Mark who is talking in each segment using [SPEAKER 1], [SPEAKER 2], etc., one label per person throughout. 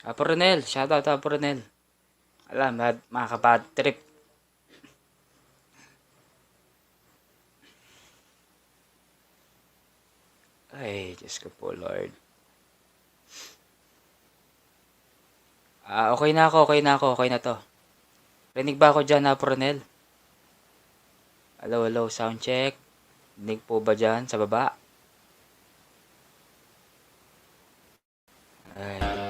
[SPEAKER 1] Apo Ronel, shoutout Apo Ronel. Alam, mga kabad trip. Ay, Diyos ko po, Lord. Okay na ako, okay na to. Rinig ba ako dyan, Apo Ronel? Hello, hello, sound check. Rinig po ba dyan sa baba? Ay, ay.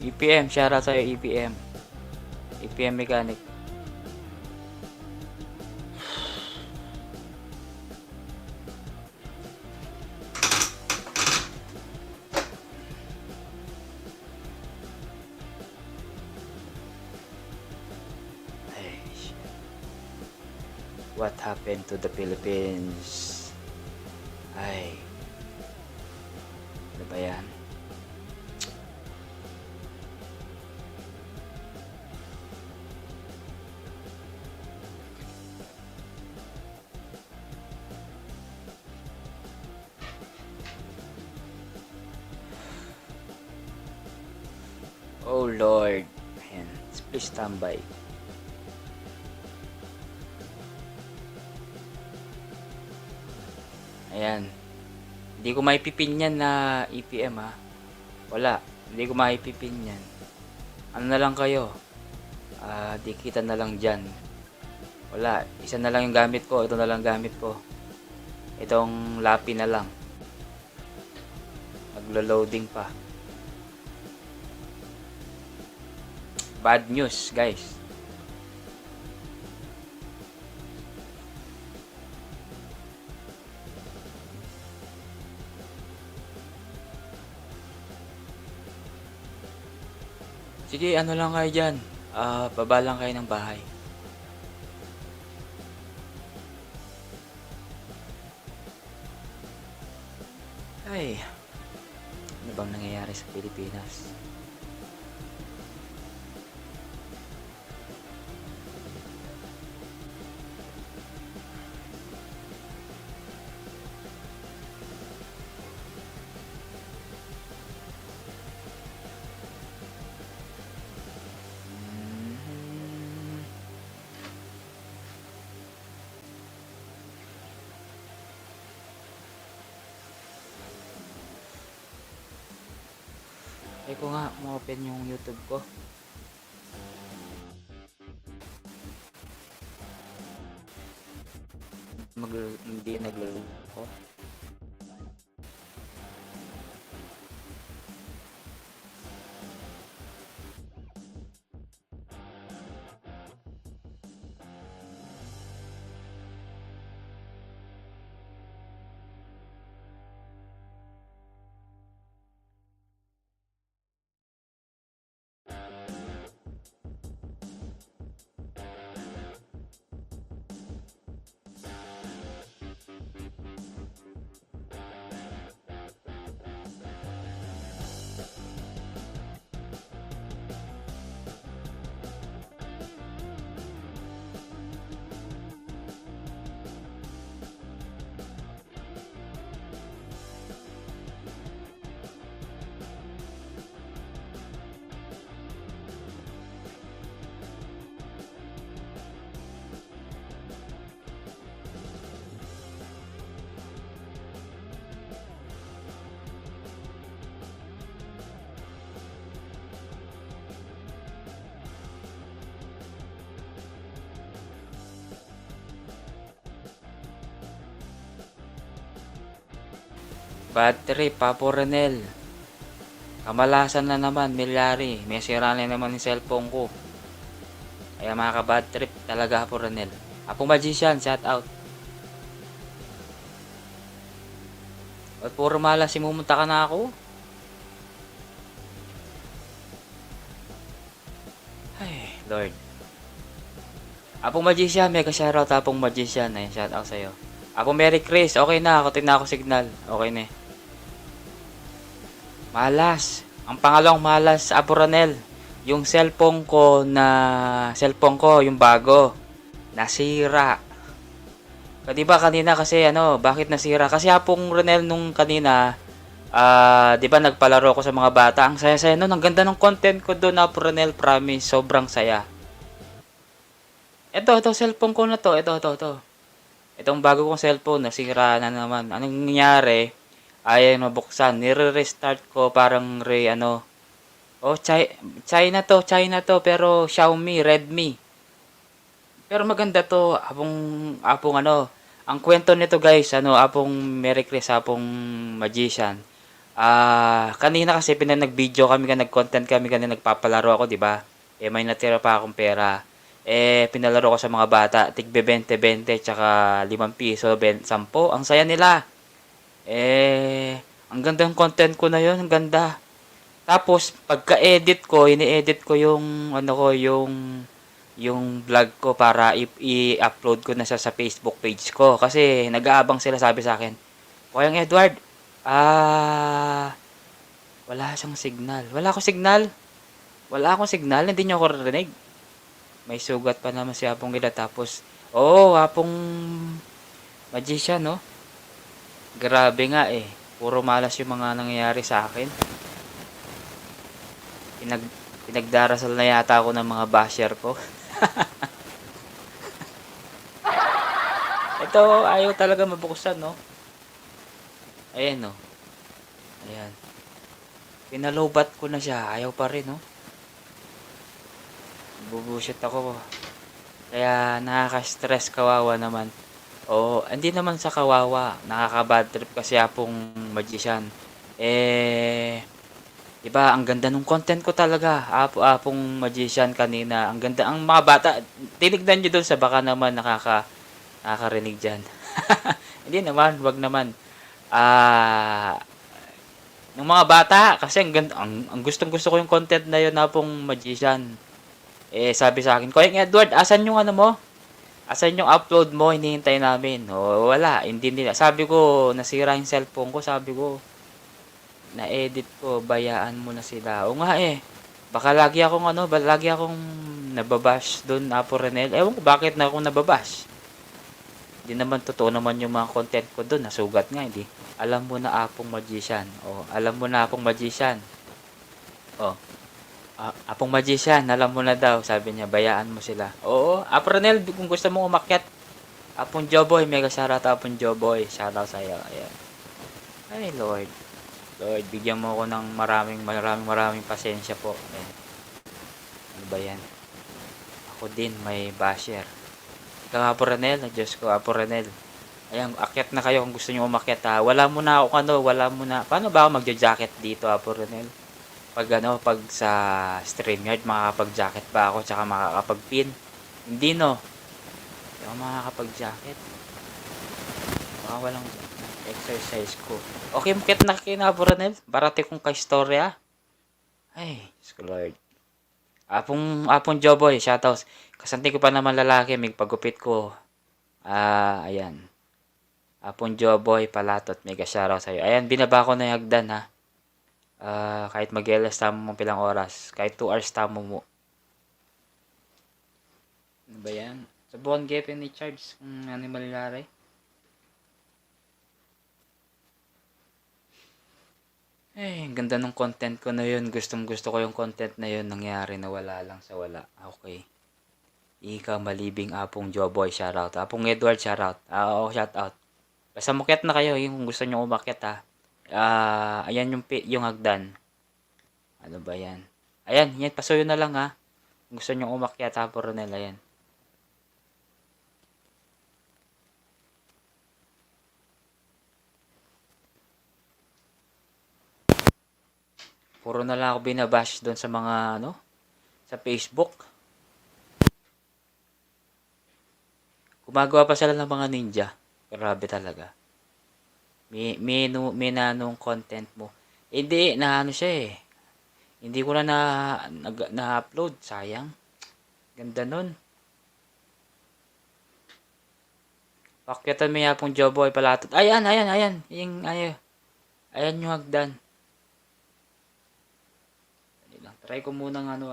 [SPEAKER 1] EPM, shoutout sa'yo, EPM. EPM mechanic. Ay, what happened to the Philippines? Ay, ano ba yan? Oh Lord. Ayan, please stand by. Ayan. Hindi ko maipipin yan na EPM ha. Wala. Hindi ko maipipin yan. Ano na lang kayo? Dikitan na lang dyan. Wala. Isa na lang yung gamit ko. Ito na lang gamit ko. Itong lapi na lang. Maglo-loading pa. Bad news, guys. Sige, ano lang kayo dyan. Baba lang kayo ng bahay. Ay, ano bang nangyayari sa Pilipinas? Ay ko nga, ma-open yung YouTube ko. Hindi naglaro ko. Battery, Papo Renel. Kamalasan na naman, milyari. May sira na naman yung cellphone ko. Kaya mga ka-bad trip talaga Apo Renel. Apo Magician, shout out. At puro malas, simumunta ka na ako. Ay, Lord. Apo Magician, mega shoutout Apong Magician. Ayun, shout out sa'yo. Apo Mary Chris, okay na. Ako na ako signal. Okay na eh. Malas. Ang pangalawang malas, Apo Ronel. yung cellphone ko, yung bago, nasira. 'Di ba kanina kasi bakit nasira? Kasi hapong Ronel nung kanina, 'di ba nagpalaro ako sa mga bata. Ang saya-saya noon, ang ganda ng content ko doon, Apo Ronel, promise, sobrang saya. Ito cellphone ko na to, ito. Itong bago kong cellphone nasira na naman. Anong nangyari? Ayaw mabuksan. Nire-restart ko parang oh, China to, pero Xiaomi, Redmi. Pero maganda to, apong ang kwento nito guys, apong Merry Chris, apong magician. Kanina kasi nag-video kami, nag-content kami, nagpapalaro ako, 'di ba? May natira pa akong pera. Pinalaro ko sa mga bata, tigbe 20-20 tsaka 5 piso, 10. Ang saya nila. Ang ganda ng content ko na 'yon, ang ganda. Tapos pagka-edit ko, ini-edit ko yung yung vlog ko para i-upload ko na sa Facebook page ko kasi nag-aabang sila, sabi sa akin. Kuya Edward, wala siyang signal. Wala akong signal, hindi niyo ako rinig. May sugat pa naman si Apong Gila. Tapos, Apong magician, no? Grabe nga eh. Puro malas yung mga nangyayari sa akin. Pinagdarasal na yata ako ng mga basher ko. Ito, ayaw talaga mabuksan, no? Ayan, no? Ayan. Pinalobat ko na siya. Ayaw pa rin, no? Bubushit ako. Kaya nakaka-stress, kawawa naman. Hindi naman sa kawawa. Nakaka-bad trip kasi Apong magician. Diba, ang ganda ng content ko talaga. Apong magician kanina. Ang ganda. Ang mga bata, tinignan nyo doon sa baka naman nakakarinig dyan. Hindi naman, wag naman. Ng mga bata, kasi ang ganda, ang gustong-gusto ko yung content na yun, Apong magician. Sabi sa akin, Kuya Edward, asan yung mo? Asan yung upload mo? Hinihintay namin. Wala, hindi nila. Sabi ko, nasira yung cellphone ko. Sabi ko, na-edit ko, bayaan mo na sila. O nga baka lagi akong nababash doon, Apo Renel. Ewan ko bakit na ako nababash. Hindi naman totoo naman yung mga content ko doon. Nasugat nga, hindi. Alam mo na, Apong magician. Alam mo na, Apong magician. Apong magician, alam mo na daw. Sabi niya, bayaan mo sila. Oo, Apo Renel, kung gusto mo umakyat. Apong Joboy, mega shoutout Apong Joboy. Shoutout sa'yo. Ayan. Ay, Lord, bigyan mo ako ng maraming pasensya po. Ayan. Ano ba yan? Ako din, may basher. Ikaw, Apo Renel, Diyos ko, Apo Renel. Ayan, akyat na kayo kung gusto nyo umakyat, ha. Wala mo na ako, paano ba ako magja-jacket dito, Apo Renel? Pag sa StreamYard, makakapag-jacket ba ako, tsaka makakapag-pin? Hindi, no. Hindi ako makakapag-jacket. Baka walang exercise ko. Okay, mukit na Apo Renel. Barate kong ka-istorya. Ay, Lord. Apong Joboy, shoutouts. Kasanti ko pa naman lalaki, may pagupit ko. Ayan. Apong Joboy, palatot, mega shoutout sa'yo. Ayan, binaba ko na yung hagdan, ha. Kahit mag-LS tamo mo pilang oras. Kahit 2 hours tamo mo. Ano ba yan? Sa buwan gapin ni Charles kung ano yung malilari. Ang ganda ng content ko na yun. Gustong gusto ko yung content na yun. Nangyari na wala lang sa wala. Okay. Ika malibing Apong Joboy, shoutout. Apong Edward, shoutout. Shoutout. Basta mukyat na kayo yung gusto nyo umakyat, ha. Ayan yung hagdan. Ano ba yan? Ayan, yan, pasuyo na lang, ha. Kung gusto nyo umakyat, Apo Ronel, ayan. Puro na lang ako binabash doon sa mga, sa Facebook. Gumagawa pa sila ng mga ninja. Grabe talaga. May nanong content mo. Hindi, siya eh. Hindi ko na-upload. Sayang. Ganda nun. Pakyatan mo Apong Joboy palatot. Ayan. Ayan yung hagdan. Try ko muna ng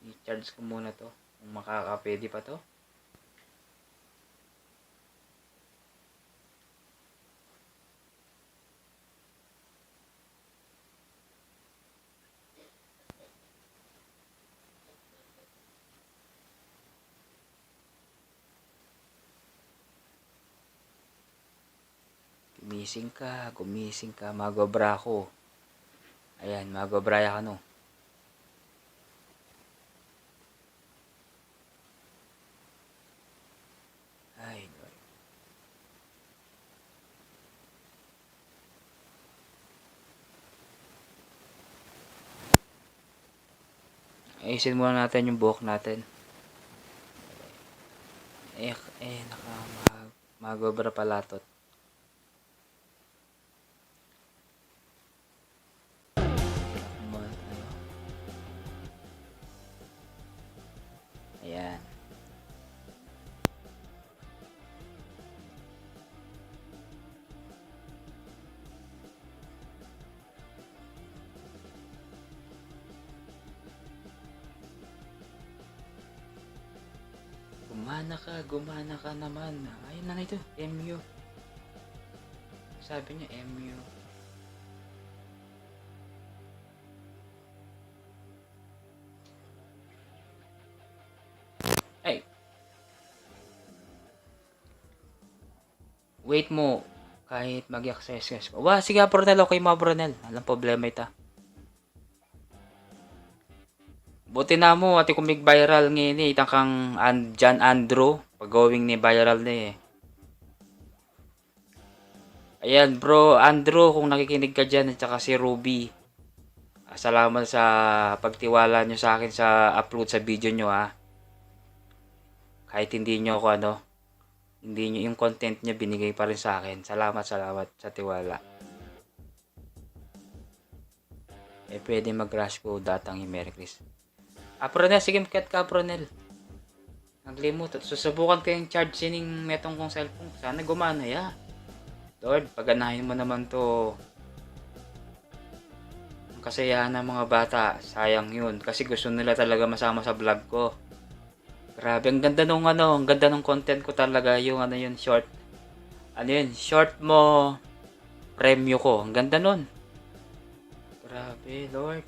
[SPEAKER 1] I-charge ko muna to. Kung makakapwede pa to. Gumising ka, magobra ko. Ayan, magobraya ka no. Ay, Lord. Ayusin muna natin yung buhok natin. Magobra pala to. Ayan. Gumana ka naman. Ayun na ito, MU. Sabi niya MU. Ay. Wait mo. Kahit mag-exercise ka. Wah, sige Brunel, okay mo Brunel. Alam problema ita. Buti na mo, ati kumig viral ngayon eh. Itang kang John Andrew. Pag-going ni viral na eh. Ayan bro, Andrew, kung nakikinig ka dyan, at saka si Ruby. Salamat sa pagtiwala nyo sa akin sa upload sa video nyo ha. Kahit hindi nyo ako hindi nyo yung content nyo binigay pa rin sa akin. Salamat sa tiwala. Pwede mag-rush ko datang yung Merry Christmas. Pronel, sige makiat ka Pronel. Naglimot. Susubukan ko yung charge sining metong kong cellphone. Sana gumana ya. Lord, paganahin mo naman to. Ang kasayahan ng mga bata. Sayang yun. Kasi gusto nila talaga masama sa vlog ko. Grabe, ang ganda nung content ko talaga. Yung yun, short. Short mo. Premyo ko. Ang ganda nun. Grabe, Lord.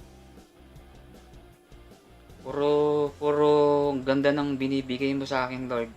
[SPEAKER 1] Puro ang ganda ng binibigay mo sa akin, Lord.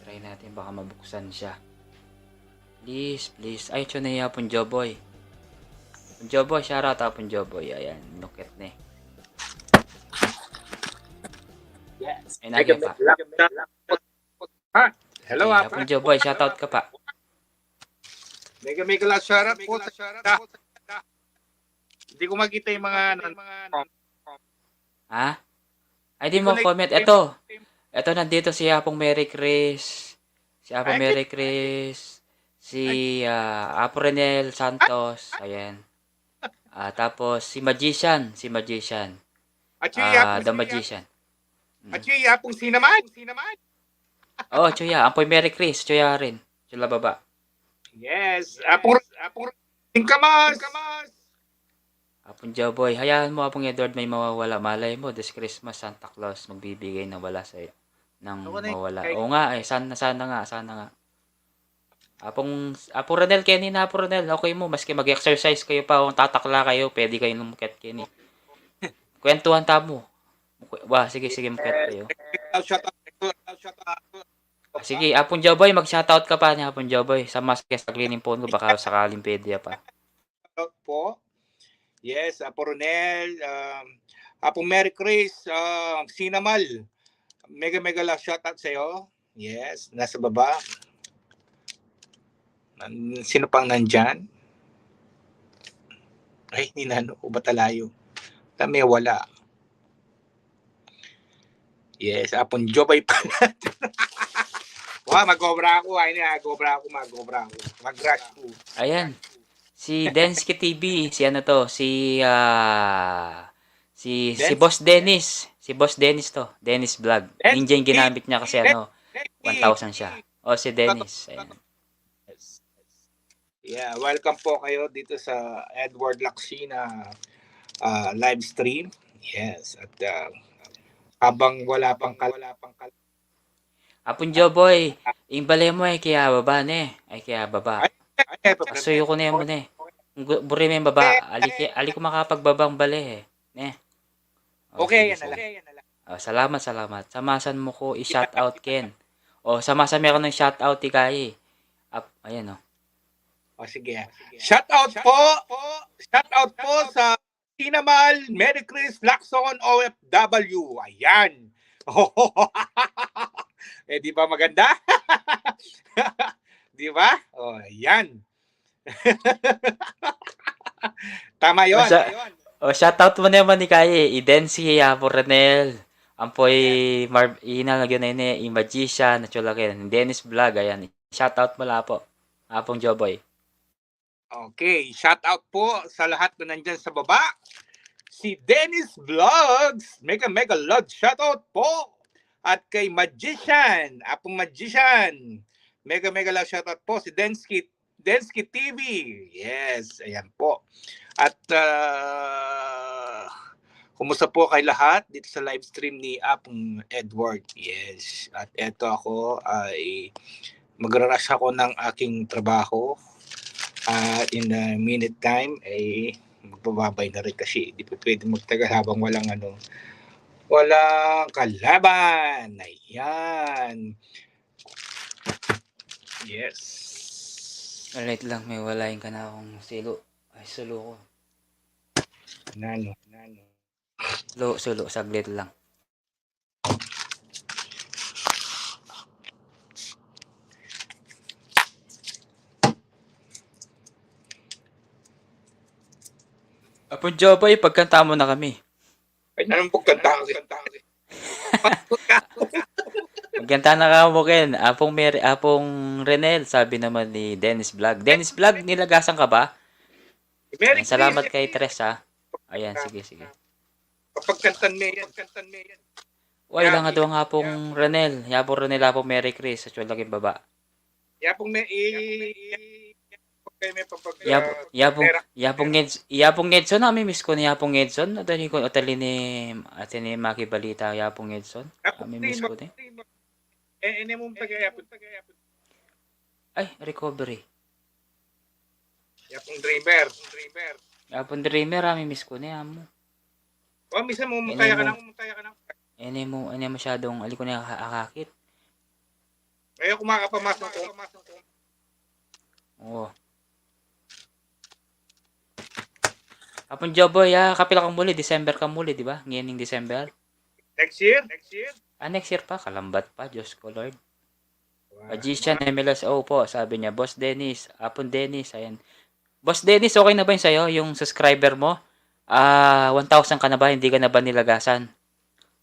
[SPEAKER 1] Try natin, baka mabuksan siya. Please. Ay, ito na yung Punjoboy. Punjoboy, shoutout ha Punjoboy. Ayan, nukit na eh.
[SPEAKER 2] Yes.
[SPEAKER 1] Ay, nagya pa.
[SPEAKER 2] Hello,
[SPEAKER 1] okay, Punjoboy, shoutout ka pa.
[SPEAKER 2] Mega last shoutout po. Hindi ko makita yung mga
[SPEAKER 1] Ha? Ay, di mo comment. Ito nandito si Apong Mary Chris. Si Aprenel Santos. Ayan. Tapos si Magician. The Magician.
[SPEAKER 2] At yung yapong sinaman.
[SPEAKER 1] Oh, Chuya. Apoy Mary Chris. Chuya rin. Chula baba.
[SPEAKER 2] Yes. Apong Kamas.
[SPEAKER 1] Apong Joboy. Hayaan mo, Apong Edward, may mawawala. Malay mo, this Christmas, Santa Claus magbibigay ng wala sa'yo. Nang mawala. Oo nga, sana nga. Apong Ronel, Kenny na Apong Ronel. Okay mo, maski mag-exercise kayo pa, kung tatakla kayo, pwede kayo lumukit, Kenny. Kwentuhan tamo. Sige, mukit kayo. Sige, Apong Joboy, mag-shoutout ka pa niya, Apong Joboy. Sa maske sa cleaning phone ko, baka sakaling pwede pa.
[SPEAKER 2] Po. Yes, Apo Ronel, Apo Mary Chris, Sinamal. Mega last shoutout sa iyo. Yes, nasa baba. Sino pang nandyan? Ay, ninano ko ba talayo? May wala. Yes, apong Jobay pa. Wow, mag-obra ako. Ay, mag-obra ako. Mag-rush ko.
[SPEAKER 1] Ayan. Si Densky TV, si ano to, si
[SPEAKER 2] Then,
[SPEAKER 1] Boss Dennis. Si Boss Dennis to, Dennis Vlog.
[SPEAKER 2] then,
[SPEAKER 1] Ninja yung ginamit niya kasi ano,
[SPEAKER 2] then,
[SPEAKER 1] 1,000 siya. O si Dennis. Ayan.
[SPEAKER 2] yeah, welcome po kayo dito sa Edward Laksina live stream. Yes, at habang wala pang
[SPEAKER 1] Apon Joboy, yung balay mo ay kaya baba ne. Ay kaya baba. Asuyo ko na yan mo ne. Buri mo yung baba. Ali ko makapagbabang balay eh. Ne. O,
[SPEAKER 2] Okay,
[SPEAKER 1] sige,
[SPEAKER 2] yan na lang.
[SPEAKER 1] salamat. Samasan mo ko i-shoutout Ken. O, samasan mo ako ng shoutout ikay. Ayan o.
[SPEAKER 2] O sige. Shout out po sa Sinamal, Merry Chris, Lacson, OFW. Ayan. Eh di ba maganda? Di ba? Oh, ayan. Tama 'yon.
[SPEAKER 1] O, shoutout mo naman ni Kay. Iden si Renel. Ampoy inalagyan na yun yung magician na chulakin. Dennis Vlog. Ayan. Shoutout mo la po. Apong Joboy.
[SPEAKER 2] Okay, shout out po sa lahat na nandyan sa baba. Si Dennis Vlogs, mega love shout out po. At kay Magician, Apong Magician, mega love shout out po si Densky TV. Yes, ayan po. At kumusta po kay lahat dito sa live stream ni Apong Edward. Yes, at eto ako ay magra-rush ako ng aking trabaho. At in the minute time ay magbababay na rin kasi hindi po pwede magtagal habang walang kalaban. Ayan. Yes.
[SPEAKER 1] Alright lang, may walain ka na akong silo. Ay, sulo ko.
[SPEAKER 2] Nano.
[SPEAKER 1] Sulo, saglit lang. Apon Joboy, pagkanta mo na kami.
[SPEAKER 2] Ay, anong pagkanta kasi?
[SPEAKER 1] Magkanta na ka mo, Ken. Apong Renel, sabi naman ni Dennis Vlog. Dennis Vlog, nilagasan ka ba? Ayan, salamat kay Tres, ha. Ayan, sige.
[SPEAKER 2] Pagkantan mo yan.
[SPEAKER 1] Uy, lang nga daw nga pong Renel. Yapong Renel, apong Merry Chris. Sa laging baba.
[SPEAKER 2] Yapong
[SPEAKER 1] Yapong Edson, miss ko ni Yapong Edson. Atali ni Maki Balita, Yapong Edson. Miss ko ni.
[SPEAKER 2] mong pag-yapon.
[SPEAKER 1] Ay, recovery.
[SPEAKER 2] Yapong dreamer.
[SPEAKER 1] Yapong Dreamer, miss ko ni amo.
[SPEAKER 2] O, misa mo kaya ka nang.
[SPEAKER 1] Ene mo masyadong aliko na akakit.
[SPEAKER 2] Ayaw kumakapamasok ko.
[SPEAKER 1] Oo. Apon Joboy, kapila kang muli, December ka muli, di ba? Ngayon yung December.
[SPEAKER 2] Next year?
[SPEAKER 1] Next year pa, kalambat pa, Diyos ko Lord. Magician MLSO po, sabi niya, Boss Dennis, Apon Dennis, ayan. Boss Dennis, okay na ba yun sa'yo, yung subscriber mo? 1,000 ka na ba, hindi ka na ba nilagasan?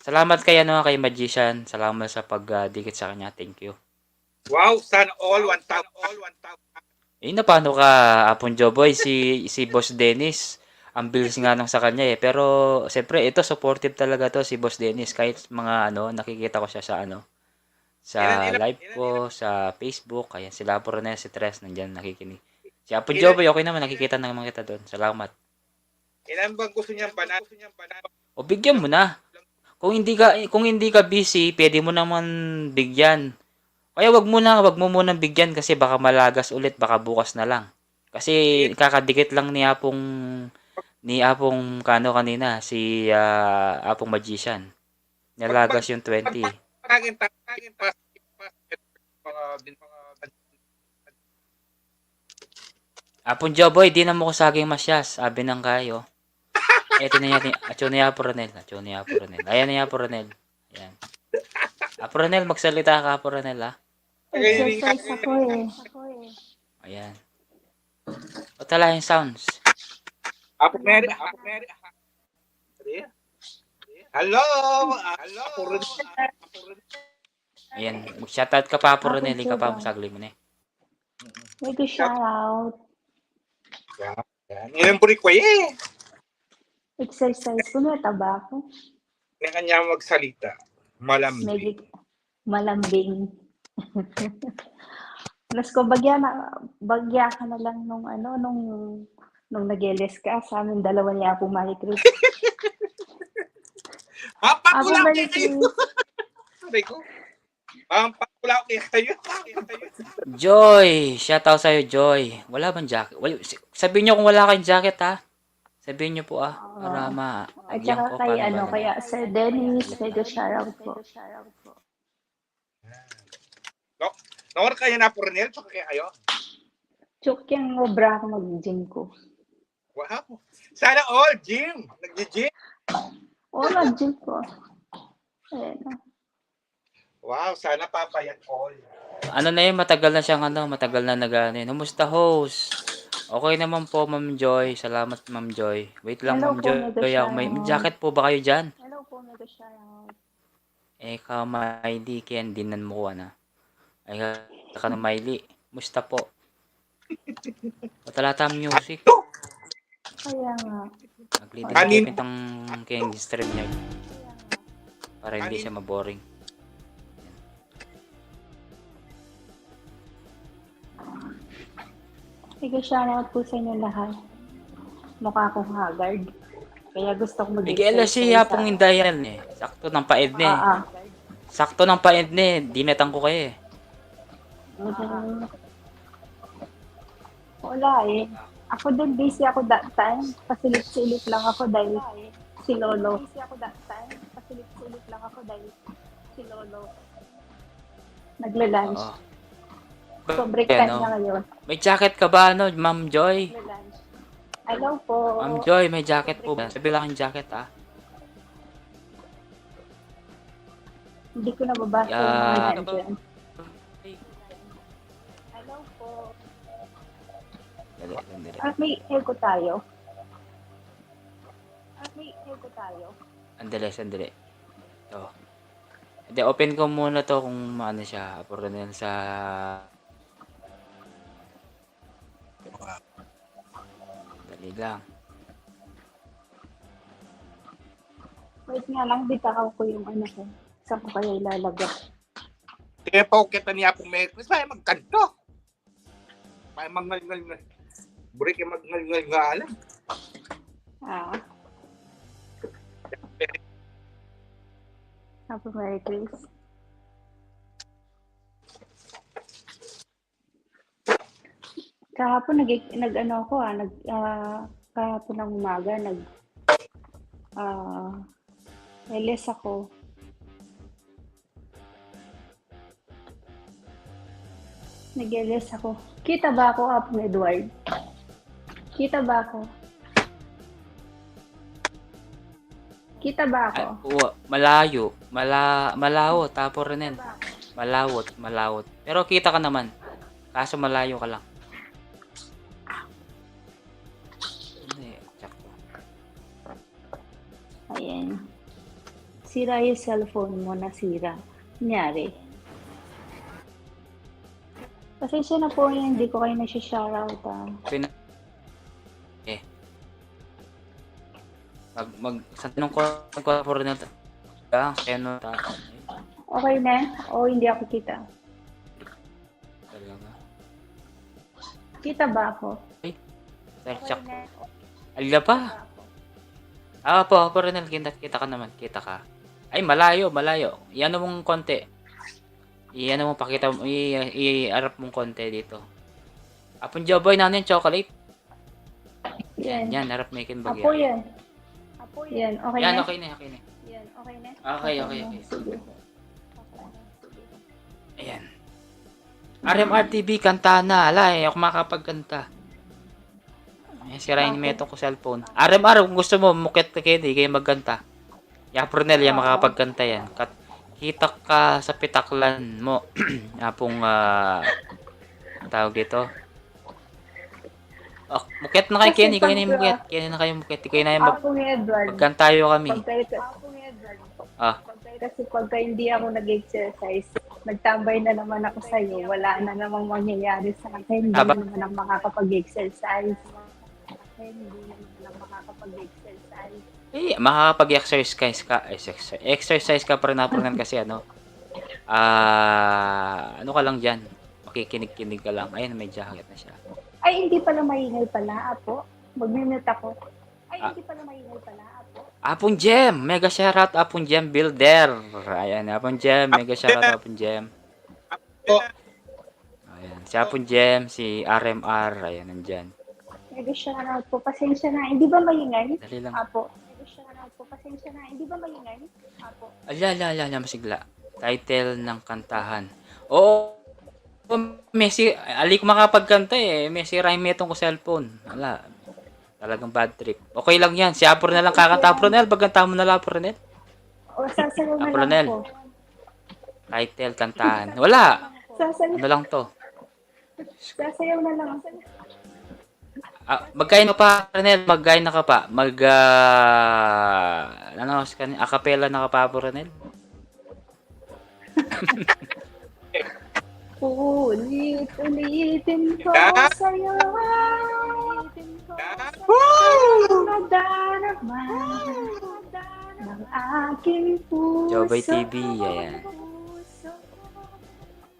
[SPEAKER 1] Salamat kay Magician, salamat sa pagdikit sa kanya, thank you.
[SPEAKER 2] Wow, sana all 1,000.
[SPEAKER 1] Na paano ka, Apon Joboy, si Boss Dennis, ang bilis nga nung sa kanya eh. Pero, siyempre, ito, supportive talaga to si Boss Dennis. Kahit mga, nakikita ko siya sa, sa live ko, sa Facebook. Ayan, sila po rin si Tres, nandyan nakikinig. Si Apon Joboy, okay naman, nakikita naman kita doon. Salamat.
[SPEAKER 2] Ilan bang gusto niyang banan?
[SPEAKER 1] O, bigyan mo na. Kung hindi ka busy, pwede mo naman bigyan. Kaya wag mo munang bigyan kasi baka malagas ulit, baka bukas na lang. Kasi kakadikit lang ni Apong kanina, si Apong Magician. Nalagas yung 20. Apong Joboy, di na mo ko saging masyas, sabi ng kayo. Ito na yan, Acho na Apo Ronel. Ayan na Apo Ronel. Ayan. Apo Ronel, magsalita ka, Apo Ronel, ha?
[SPEAKER 3] Exercise ako eh.
[SPEAKER 1] Ayan. O tala yung sounds.
[SPEAKER 2] Apo Mary. Hello! Apo Ronel.
[SPEAKER 1] Ayan, mag-shoutout ka pa, Apo
[SPEAKER 3] Apo
[SPEAKER 1] Ronel. Ikaw pa,
[SPEAKER 3] Jovan.
[SPEAKER 1] masagli mo na eh.
[SPEAKER 3] May ko shout out.
[SPEAKER 2] Yan. Yan ang buri ko eh.
[SPEAKER 3] Exercise ko na tabako.
[SPEAKER 2] Hindi kanya magsalita. Malambing.
[SPEAKER 3] Medyo malambing. Mas ko bagya ka na lang nung nung nag-LS ka sa amin dalawa niya po Marie Chris.
[SPEAKER 2] Papatula ko
[SPEAKER 3] Marie
[SPEAKER 2] kayo.
[SPEAKER 3] Chris.
[SPEAKER 2] Sabi ko. Papatula ko kayo.
[SPEAKER 1] Joy! Shoutout sa'yo, Joy. Wala bang jacket? Sabihin nyo kung wala kayong jacket, ha? Sabihin nyo po, para
[SPEAKER 3] At
[SPEAKER 1] ma-agyan
[SPEAKER 3] saka
[SPEAKER 1] ko.
[SPEAKER 3] kay
[SPEAKER 1] paano ba
[SPEAKER 3] kaya Sir Dennis, medyo shout out po.
[SPEAKER 2] Nawar kayo na po Ronel. Tsaka kayo.
[SPEAKER 3] Chuk yung obra ako mag-gym ko.
[SPEAKER 2] Wow. Sana all gym. Nag-gym.
[SPEAKER 3] Oo, mag-gym ko. Ayan.
[SPEAKER 2] Wow. Sana papayat all.
[SPEAKER 1] Ano na yun, matagal na nag-ano yun. Kumusta, host? Okay naman po, Ma'am Joy. Salamat, Ma'am Joy. Wait lang,
[SPEAKER 3] Hello
[SPEAKER 1] Ma'am
[SPEAKER 3] po,
[SPEAKER 1] Joy.
[SPEAKER 3] Mega
[SPEAKER 1] May
[SPEAKER 3] Sharon.
[SPEAKER 1] jacket po ba kayo dyan?
[SPEAKER 3] Hello po, mega shout out.
[SPEAKER 1] Ikaw, Miley, dinan mo ko, Ay, ka na Miley. Musta po? Patalata ang music.
[SPEAKER 3] Kaya nga.
[SPEAKER 1] Naglilipit ang king stream niya. Para hindi siya maboring.
[SPEAKER 3] Mega shout out po sa inyo lahat. Mukha akong haggard. Kaya gusto ko
[SPEAKER 1] Miguel siya pong indayan eh. Sakto ng paed ni. Sakto ng paed ni. Dinatang ko kayo eh.
[SPEAKER 3] Wala eh. Ako din busy ako that time. Pasilip-silip lang ako dahil si Lolo. Nagla-lunch.
[SPEAKER 1] Oo.
[SPEAKER 3] So break time
[SPEAKER 1] Ano?
[SPEAKER 3] na ngayon.
[SPEAKER 1] May jacket ka ba, Ma'am Joy?
[SPEAKER 3] Nagla-lunch. Hello po.
[SPEAKER 1] Ma'am Joy, may jacket po ba? Sabi lang yung jacket,
[SPEAKER 3] Hindi ko nababasa yung mga nandyan. Hello po.
[SPEAKER 1] Dali.
[SPEAKER 3] At may echo tayo.
[SPEAKER 1] Sandali. Ito. Hindi, open ko muna to kung ano siya. Apuro na yan sa... Dali lang.
[SPEAKER 3] Wait nga lang, bitakaw ko yung ano ko. Saan ko kaya ilalagay?
[SPEAKER 2] Kaya pa kita niya po may Chris. May magkanto. May mangal-ngal. Buri kayo magngal-ngal.
[SPEAKER 3] Happy Merry Christmas. Kahapon nag-ano ako kahapon ng umaga LS ako. Nag-LS ako. Kita ba ako, Apong Edward? Kita ba ako?
[SPEAKER 1] Malayo. Malawot. Tapos rin yan. Malawot. Pero kita ka naman. Kaso malayo ka lang. Sakto.
[SPEAKER 3] Ayan. Sira yung cellphone mo, nasira. Nangyari. Pasensya na po yun, hindi ko kayo nasi-shoutout
[SPEAKER 1] Sa tanong ko po rin natin. Kaya no,
[SPEAKER 3] Okay na? O hindi ako kita?
[SPEAKER 1] talaga.
[SPEAKER 3] Kita ba ako?
[SPEAKER 1] Check. Alila pa. Po rin kita ka naman. Kita ka. Ay, malayo. Iyan mong konti. Iyan mo, pakita mo. I-arap mong konti dito. Apong Joboy na yung chocolate. Yan, harap may kinbag
[SPEAKER 3] Apo yan. Yan, okay
[SPEAKER 1] Yan,
[SPEAKER 3] na?
[SPEAKER 1] okay na.
[SPEAKER 3] Yan, okay na?
[SPEAKER 1] Okay.
[SPEAKER 3] Sige.
[SPEAKER 1] Ayan. RMRTV, kanta na. Ako makapagkanta. Ayan, sirain mo itong ko cellphone. RMR, kung gusto mo, mukit ka hindi kayo magkanta. Pronel, yan makapagkanta yan. Kita ka sa pitaklan mo. Apong, tawag dito. Mukit na kayo, Kenny. Kayo na yung mukit. Kenny na kayo mukit. Kayo na yung
[SPEAKER 3] Apong Edward.
[SPEAKER 1] magkantayo kami. Ah,
[SPEAKER 3] Kasi pagka hindi ako nag-exercise, nagtambay na naman ako sa'yo, wala na namang mangyayari sa akin, hindi
[SPEAKER 1] haba,
[SPEAKER 3] na naman ako makakapag-exercise. Hindi na naman ako makakapag-exercise.
[SPEAKER 1] makakapag-exercise exercise ka pa rin napunan kasi ano ka lang dyan, makikinig-kinig ka lang. Ayun, may jacket na siya.
[SPEAKER 3] Ay, hindi pala maingay pala, Apo. Mag-mute ako. Ay,
[SPEAKER 1] Ah,
[SPEAKER 3] hindi pala maingay pala, Apo.
[SPEAKER 1] Apong Gem, mega shoutout Apong Gem Builder. Ayan, Apong Gem, mega shoutout Apong Gem.
[SPEAKER 2] Po,
[SPEAKER 1] Ayan, si Apong Gem, si RMR, ayan, nandyan.
[SPEAKER 3] Mega shoutout po. Pasensya na. Hindi ba maingay,
[SPEAKER 1] Dali lang.
[SPEAKER 3] Apo? Mega shoutout po. Pasensya na. Hindi ba maingay, Apo?
[SPEAKER 1] Ala, masigla. Title ng kantahan. Oo, Messi, ali ko makapagkanta eh. Messi rhyme itong ko cellphone. Wala, talagang bad trip. Okay lang yan. Si Apo na lang kakanta. Apronel, pagkanta mo na lang, Apronel.
[SPEAKER 3] O, sasayaw na lang
[SPEAKER 1] Apronel,
[SPEAKER 3] ako.
[SPEAKER 1] title, kantahan. Wala.
[SPEAKER 3] Sasayaw,
[SPEAKER 1] Ano lang to?
[SPEAKER 3] sasayaw na lang ako.
[SPEAKER 1] Magkain ka pa, Apronel. Magkain na ka pa. Acapella na ka pa, Apronel.
[SPEAKER 3] Ulit-ulitin ko
[SPEAKER 2] Da-
[SPEAKER 3] sa'yo.
[SPEAKER 2] Woo!
[SPEAKER 3] Nadarama ng aking puso.
[SPEAKER 1] Jobay TV, ayan.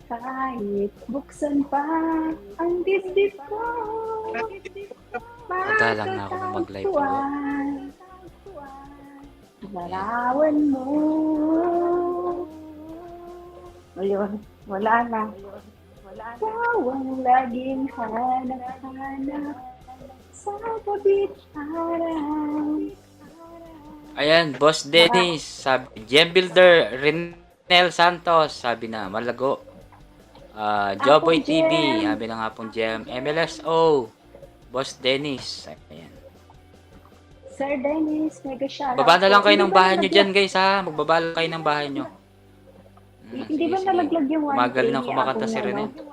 [SPEAKER 3] Kahit buksan pa ang dibdib ko.
[SPEAKER 1] Madalang na ako na mag-live po.
[SPEAKER 3] Larawan mo. Ayun, wala na. Wawang laging hanap-hanap sa gabit araw.
[SPEAKER 1] Ayan, Boss Dennis, sabi, Gem Builder, Renel Santos, sabi na, malago. Joboy
[SPEAKER 3] Apong Gem.
[SPEAKER 1] TV, sabi na nga pong Gem, MLSO, Boss Dennis, ayan.
[SPEAKER 3] Sir Dennis, mega shoutout.
[SPEAKER 1] Baba na lang kayo ng
[SPEAKER 3] Hindi ba
[SPEAKER 1] bahay nyo
[SPEAKER 3] nalaglag-
[SPEAKER 1] dyan, guys, ha? Magbaba lang kayo ng bahay nyo.
[SPEAKER 3] Hindi ba nalaglag yung 1K
[SPEAKER 1] Umagal na
[SPEAKER 3] ni
[SPEAKER 1] kumakanta si
[SPEAKER 3] Apong
[SPEAKER 1] Renel.
[SPEAKER 3] ano?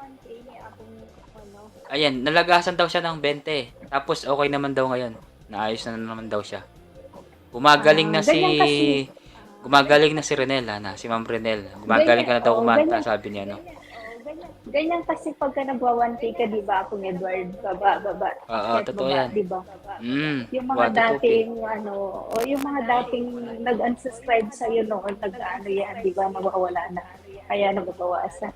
[SPEAKER 1] Ayan, nalagasan daw siya ng 20. Tapos okay naman daw ngayon. Naayos na naman daw siya. Gumagaling na si...
[SPEAKER 3] ganyan kasi.
[SPEAKER 1] Gumagaling na si Renel, si Ma'am Renel. Gumagaling ka na daw kumanta,
[SPEAKER 3] Ganyan.
[SPEAKER 1] sabi niya,
[SPEAKER 3] Ganyan kasi pagka nagwa-1K ka, di ba, Apong Edward? Baba.
[SPEAKER 1] Oo,
[SPEAKER 3] Kahit
[SPEAKER 1] totoo
[SPEAKER 3] baba,
[SPEAKER 1] yan.
[SPEAKER 3] Di ba? Yung mga
[SPEAKER 1] Waterproof eh.
[SPEAKER 3] dating, o yung mga dating nag-unsubscribe sa'yo noon, yan, di ba, mawawala na. Kaya nababawasan.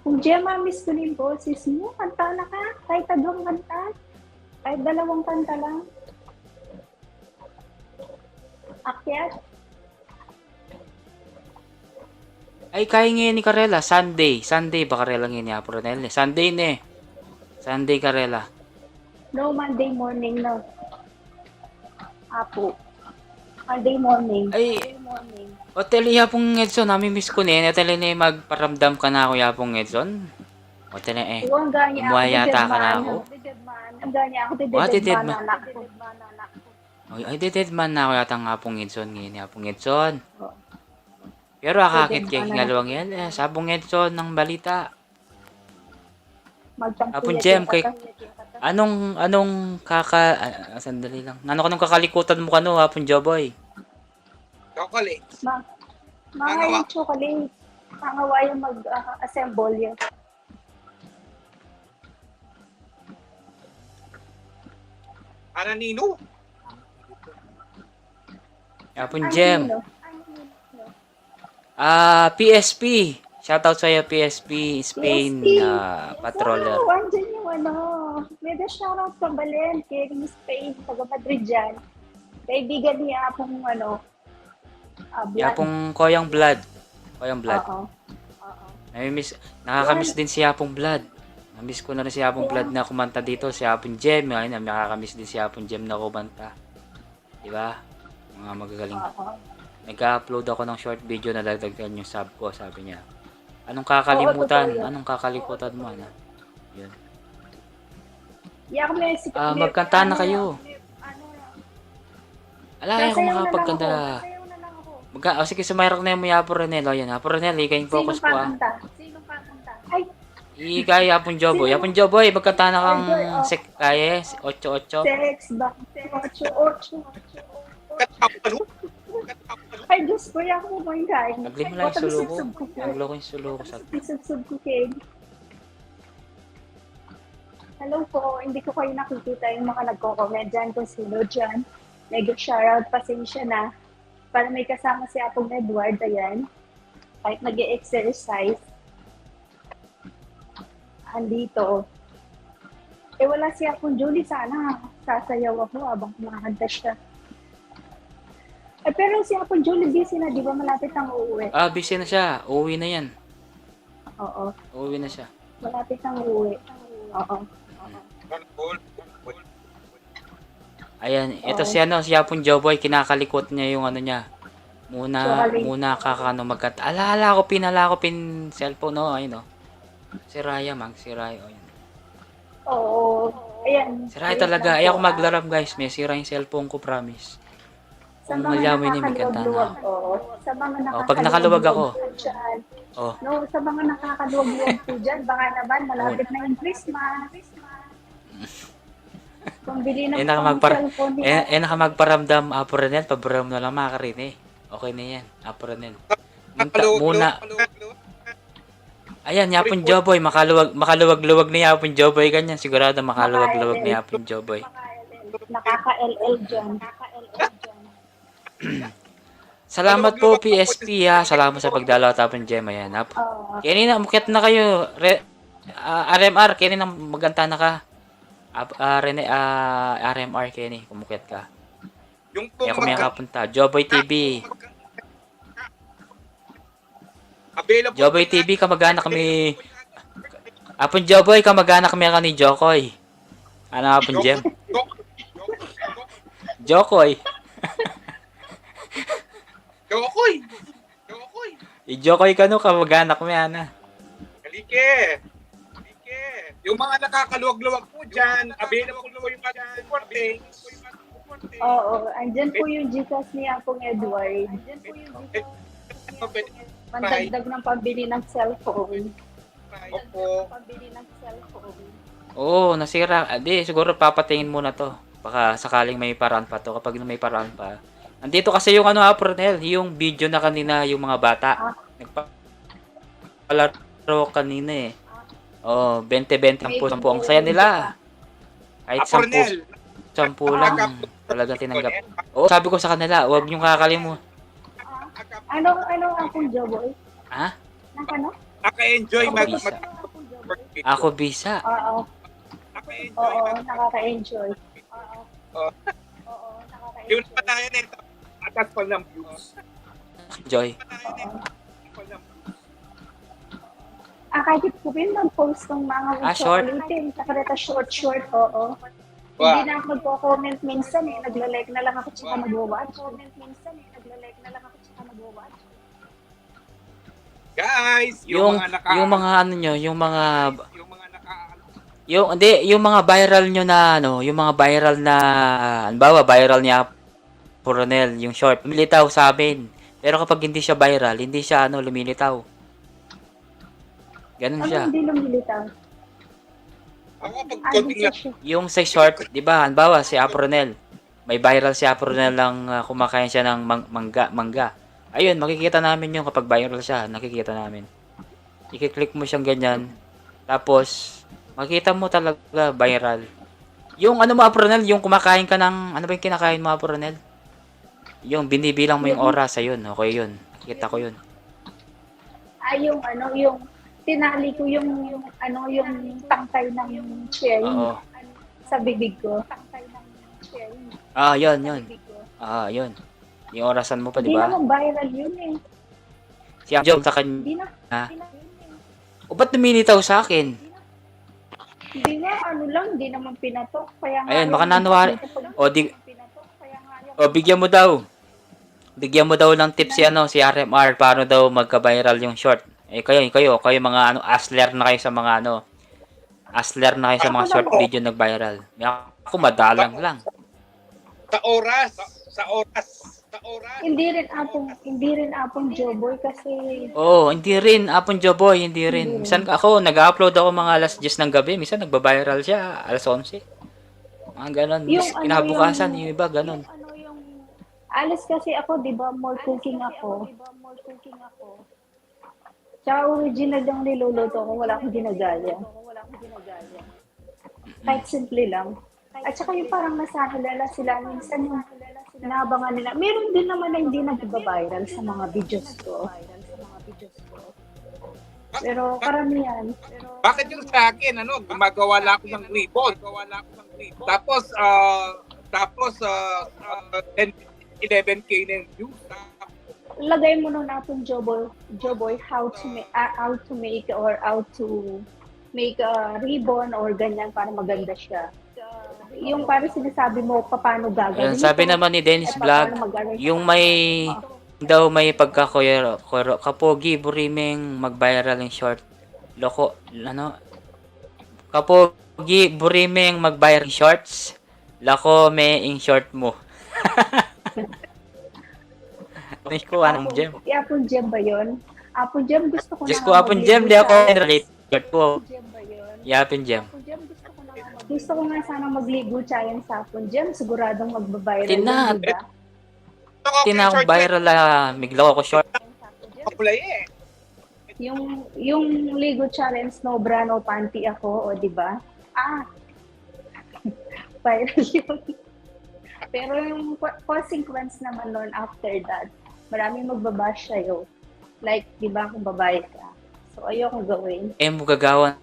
[SPEAKER 3] Kung Gemma, miss ko rin boses mo, kanta na ka, kahit tatlong kanta, kahit dalawang kanta lang. Akyat,
[SPEAKER 1] Ay, kaya ngayon ni Karela. Sunday ba Karela ngayon ni Apronel? Sunday ne. Sunday Karela.
[SPEAKER 3] no Monday morning, no. Apo. Monday morning.
[SPEAKER 1] Ay, hotel yapong Edson. Namimiss ko ni. Hotel ni magparamdam ka na ako yapong Edson. Hotel eh.
[SPEAKER 3] Ang ganya
[SPEAKER 1] Umuha yata ka na ako.
[SPEAKER 3] Ang ganya ako,
[SPEAKER 1] What,
[SPEAKER 3] didedman
[SPEAKER 1] didedman?
[SPEAKER 3] anak ko.
[SPEAKER 1] Ay, dead man na ako yata ng Apong Edson ngayon ni Apong Edson.
[SPEAKER 3] Oh.
[SPEAKER 1] Pero akakit
[SPEAKER 3] Dead
[SPEAKER 1] kay
[SPEAKER 3] man na.
[SPEAKER 1] ngalawang yan. Sabong Edson ng balita.
[SPEAKER 3] Magpangkiyat
[SPEAKER 1] Apong Gem,
[SPEAKER 3] yung
[SPEAKER 1] kay... Anong sandali lang. Anong kakalikutan mo kano, Apong Joboy?
[SPEAKER 2] chocolate.
[SPEAKER 3] Mga yung chocolate. Mga yung mag-assemble yun.
[SPEAKER 2] Ananino?
[SPEAKER 1] Apong Gem.
[SPEAKER 3] Ano?
[SPEAKER 1] PSP. Shoutout sa'yo, PSP Spain patroller.
[SPEAKER 3] Wow, andyan yung mega shoutout sa Balen, Kering Spain, taga Madrid dyan. Kaibigan niya Apong Blood.
[SPEAKER 1] Yapong Koyang Blood. Koyang Blood.
[SPEAKER 3] Oo.
[SPEAKER 1] Nakakamiss din si Yapong Blood. Namiss ko na rin si Yapong Blood na kumanta dito. Si Yapong Gem. Ayun, nakakamiss din si Yapong Gem na kumanta. Diba? Mga magagaling.
[SPEAKER 3] Oo.
[SPEAKER 1] Nag-upload ako ng short video na dagdagan yung sub ko, sabi niya. Anong kakalimutan?
[SPEAKER 3] Oo, totoo yun.
[SPEAKER 1] Anong kakalimutan mo? Yun.
[SPEAKER 3] Yak may
[SPEAKER 1] Magkanta na kayo. Ala, ako makapagkanta.
[SPEAKER 3] Sasayaw na lang ako.
[SPEAKER 1] Sige, sumayrak na yung Apo Renel. O yan, Apo Renel, ikaw yung focus ko
[SPEAKER 3] Sinong kakanta? Ay,
[SPEAKER 1] Kaya Yapon Joboy. Yapon Joboy, magkanta na kang
[SPEAKER 3] Joy, oh.
[SPEAKER 1] kaya, 8-8.
[SPEAKER 3] Sex, ba? Ocho.
[SPEAKER 2] Katawa.
[SPEAKER 3] Ay, Diyos ko, yan ko mo yung kain.
[SPEAKER 1] Agli mo lang yung sulo ko. Aglo ko yung sulo ko sa...
[SPEAKER 3] Isubsub ko, Ken. Hello po, hindi ko kayo nakikita yung mga nagko-comment dyan kung sino dyan. Mega shoutout, pasensya na. Para may kasama si Apong Edward, ayan. Kahit nag-exercise. Andito. Eh, wala si Apong Julie, sana sasayaw ako habang kumakanta siya. Eh, pero si Apong Julie busy na, di ba malapit ang uuwi?
[SPEAKER 1] Busy na siya. Uuwi na yan.
[SPEAKER 3] Oo,
[SPEAKER 1] Uuwi na siya.
[SPEAKER 3] malapit ang uuwi. Oo.
[SPEAKER 1] Ayan, ito si si Yapon Joboy, kinakalikot niya yung ano niya. Muna magkanta. Alala ko pin cellphone, no, ayun, no. Si Raya, si Raya, ayun.
[SPEAKER 3] Oo. Ayan.
[SPEAKER 1] Si Raya talaga, ayaw ko maglaram, guys. May sira yung cellphone ko, promise.
[SPEAKER 3] Sa
[SPEAKER 1] Kung
[SPEAKER 3] mga
[SPEAKER 1] malyamin niya, may kanta na.
[SPEAKER 3] nakakaluwag-luwag, oo. Sa mga
[SPEAKER 1] Pag nakaluwag ako.
[SPEAKER 3] dyan.
[SPEAKER 1] Oh,
[SPEAKER 3] No, sa mga nakakaluwag-luwag po dyan, baka naman malapit na yung Christmas. Pambili ng cellphone niya.
[SPEAKER 1] nakamagparamdam, Apronel, pabaram na lang makakarin eh. Okay na yan, Apronel. Muna, ayan, Yapon Joboy, makaluwag-luwag na Yapon Joboy, ganyan, sigurado makaluwag-luwag na Yapon Joboy.
[SPEAKER 3] Nakaka-LL dyan.
[SPEAKER 1] Salamat po, PSP, ha. Salamat sa pagdalaw tapon Gem, ayan. Kanina, mukyat na kayo. RMR, kanina maganta na ka. RMR, Kenny, kumukyat ka.
[SPEAKER 2] Yung
[SPEAKER 1] Kaya kung may kapunta. Joboy TV.
[SPEAKER 2] available
[SPEAKER 1] Joboy TV, kamag-anak kami. Apon Joboy, kamag-anak kami ni Jokoy. Ano Apon Gem? Jokoy.
[SPEAKER 2] Jokoy.
[SPEAKER 1] I-Jokoy ka no, kamag-anak mo yan, ha.
[SPEAKER 2] Halike. Yung mga nakakaluwag-luwag po dyan, available po yung mga supporting.
[SPEAKER 3] Oo, andyan po yung Gcash ni Apong Edward. Mandagdag ng pambili ng cellphone.
[SPEAKER 2] Opo.
[SPEAKER 3] Pambili ng cellphone.
[SPEAKER 1] Oo, nasira. Di, siguro papatingin muna to. Baka sakaling may paraan pa to. Kapag may paraan pa. Andito kasi yung Apronel, yung video na kanina, yung mga bata. Nagpalaro kanina eh. Oh, 20-20 ang puso. Ang saya nila. Kahit 10 lang talaga tinanggap. Oo, sabi ko sa kanila, huwag niyong kakalimutan.
[SPEAKER 3] Ano Apong Joboy?
[SPEAKER 1] Ha?
[SPEAKER 3] Ano?
[SPEAKER 2] Naka-enjoy
[SPEAKER 1] Ako bisa.
[SPEAKER 3] Oo, nakaka-enjoy. Oo,
[SPEAKER 2] Yung
[SPEAKER 3] nakaka-enjoy.
[SPEAKER 2] patayan eh, atas pa ng views.
[SPEAKER 1] Joy.
[SPEAKER 3] Kahit ko rin mag-post ng mga
[SPEAKER 1] Short?
[SPEAKER 3] ulitin. Sakareta short, oo.
[SPEAKER 2] Wow.
[SPEAKER 3] Hindi na ako magko-comment minsan eh. Nagla-like na lang ako tsaka mag-watch.
[SPEAKER 2] Guys,
[SPEAKER 1] Yung mga viral nyo na yung mga viral na halimbawa viral niya Coronel, yung short, lumilitaw sa amin. Pero kapag hindi siya viral, hindi siya lumilitaw. Ganun siya.
[SPEAKER 3] Hindi lumilitaw?
[SPEAKER 2] Ako pag konting lang.
[SPEAKER 1] Yung sa short, 'di ba? Halimbawa si Apronel. May viral si Apronel lang kumakain siya ng mangga. Ayun, makikita namin yung kapag viral siya, nakikita namin. I-click mo siyang ganyan. Tapos makita mo talaga viral. Yung mo Apronel, yung kumakain ka ng ano ba yung kinakain mo Apronel? Yung binibilang mo yung oras, ayun, okay yun. Nakita ko yun.
[SPEAKER 3] Yung tinali ko yung tangkay ng cherry
[SPEAKER 1] Oo.
[SPEAKER 3] sa bibig ko.
[SPEAKER 1] Yun. Yun. Yung orasan mo pa, di
[SPEAKER 3] Hindi
[SPEAKER 1] ba?
[SPEAKER 3] naman viral yun eh.
[SPEAKER 1] Si Job sa kanya.
[SPEAKER 3] Hindi na.
[SPEAKER 1] O ba't lumilitaw sa akin?
[SPEAKER 3] Hindi nga, hindi naman pinatok. Kaya nga,
[SPEAKER 1] Ayun, baka nanwari. Bigyan mo daw. Bigyan mo daw ng tips si RMR paano daw magka-viral yung short. Kayo mga asler na kayo sa mga asler na kayo sa mga short video nag-viral. Ako madalang lang.
[SPEAKER 2] Sa oras. Sa oras?
[SPEAKER 3] Hindi rin apong Joboy kasi
[SPEAKER 1] Oo, hindi rin. Apon Joboy, hindi
[SPEAKER 3] hindi
[SPEAKER 1] rin.
[SPEAKER 3] rin.
[SPEAKER 1] Minsan ako, nag-upload ako mga alas 10 ng gabi. Minsan nagba-viral siya, alas 11. Mga ganon.
[SPEAKER 3] Yung
[SPEAKER 1] Minsan,
[SPEAKER 3] ano
[SPEAKER 1] kinabukasan, yung iba, ganon.
[SPEAKER 3] alas kasi ako, 'di ba, more cooking ako. Tsaka original yung niluluto ko, wala akong ginagaya. Kahit simple lang. At saka yung parang nasahalala sila minsan yung naabangan nila. Meron din naman na hindi nagba-viral sa mga videos ko. Pero karamihan.
[SPEAKER 2] Bakit yung sa akin, gumagawa lang ako ng ribbon. Tapos, 10, 11K na yung views.
[SPEAKER 3] Lagay mo nun natin Joboy how to make or how to make a ribbon or ganyan para maganda siya. Yung parang sinasabi mo paano gagawin.
[SPEAKER 1] Ayun, sabi
[SPEAKER 3] ito,
[SPEAKER 1] naman ni Dennis Vlog,
[SPEAKER 3] paano mag-arrange.
[SPEAKER 1] yung may daw may kapogi burimeng mag-viral ng short. Loko, kapogi burimeng mag-viral ng shorts. Lako me in short mo. Finish ko anong gem.
[SPEAKER 3] Apple gem ba yun? Apple gem gusto ko
[SPEAKER 1] Just
[SPEAKER 3] na
[SPEAKER 1] ko apon gem, di ako relate. Short ko. Yapin gem.
[SPEAKER 3] Gusto ko nga sana magligo challenge sa Apple gem. Siguradong magbabayad.
[SPEAKER 1] Tina.
[SPEAKER 3] Diba?
[SPEAKER 1] Tinawag viral miglaw ako short.
[SPEAKER 2] Apply eh.
[SPEAKER 3] Yung Ligo Challenge, no bra, no panty ako, o di ba? Viral yun. Pero yung consequence naman nun after that, maraming magbabash sa'yo. Like, di ba, kung babae ka. So, ayokong gawin.
[SPEAKER 1] Mo gagawan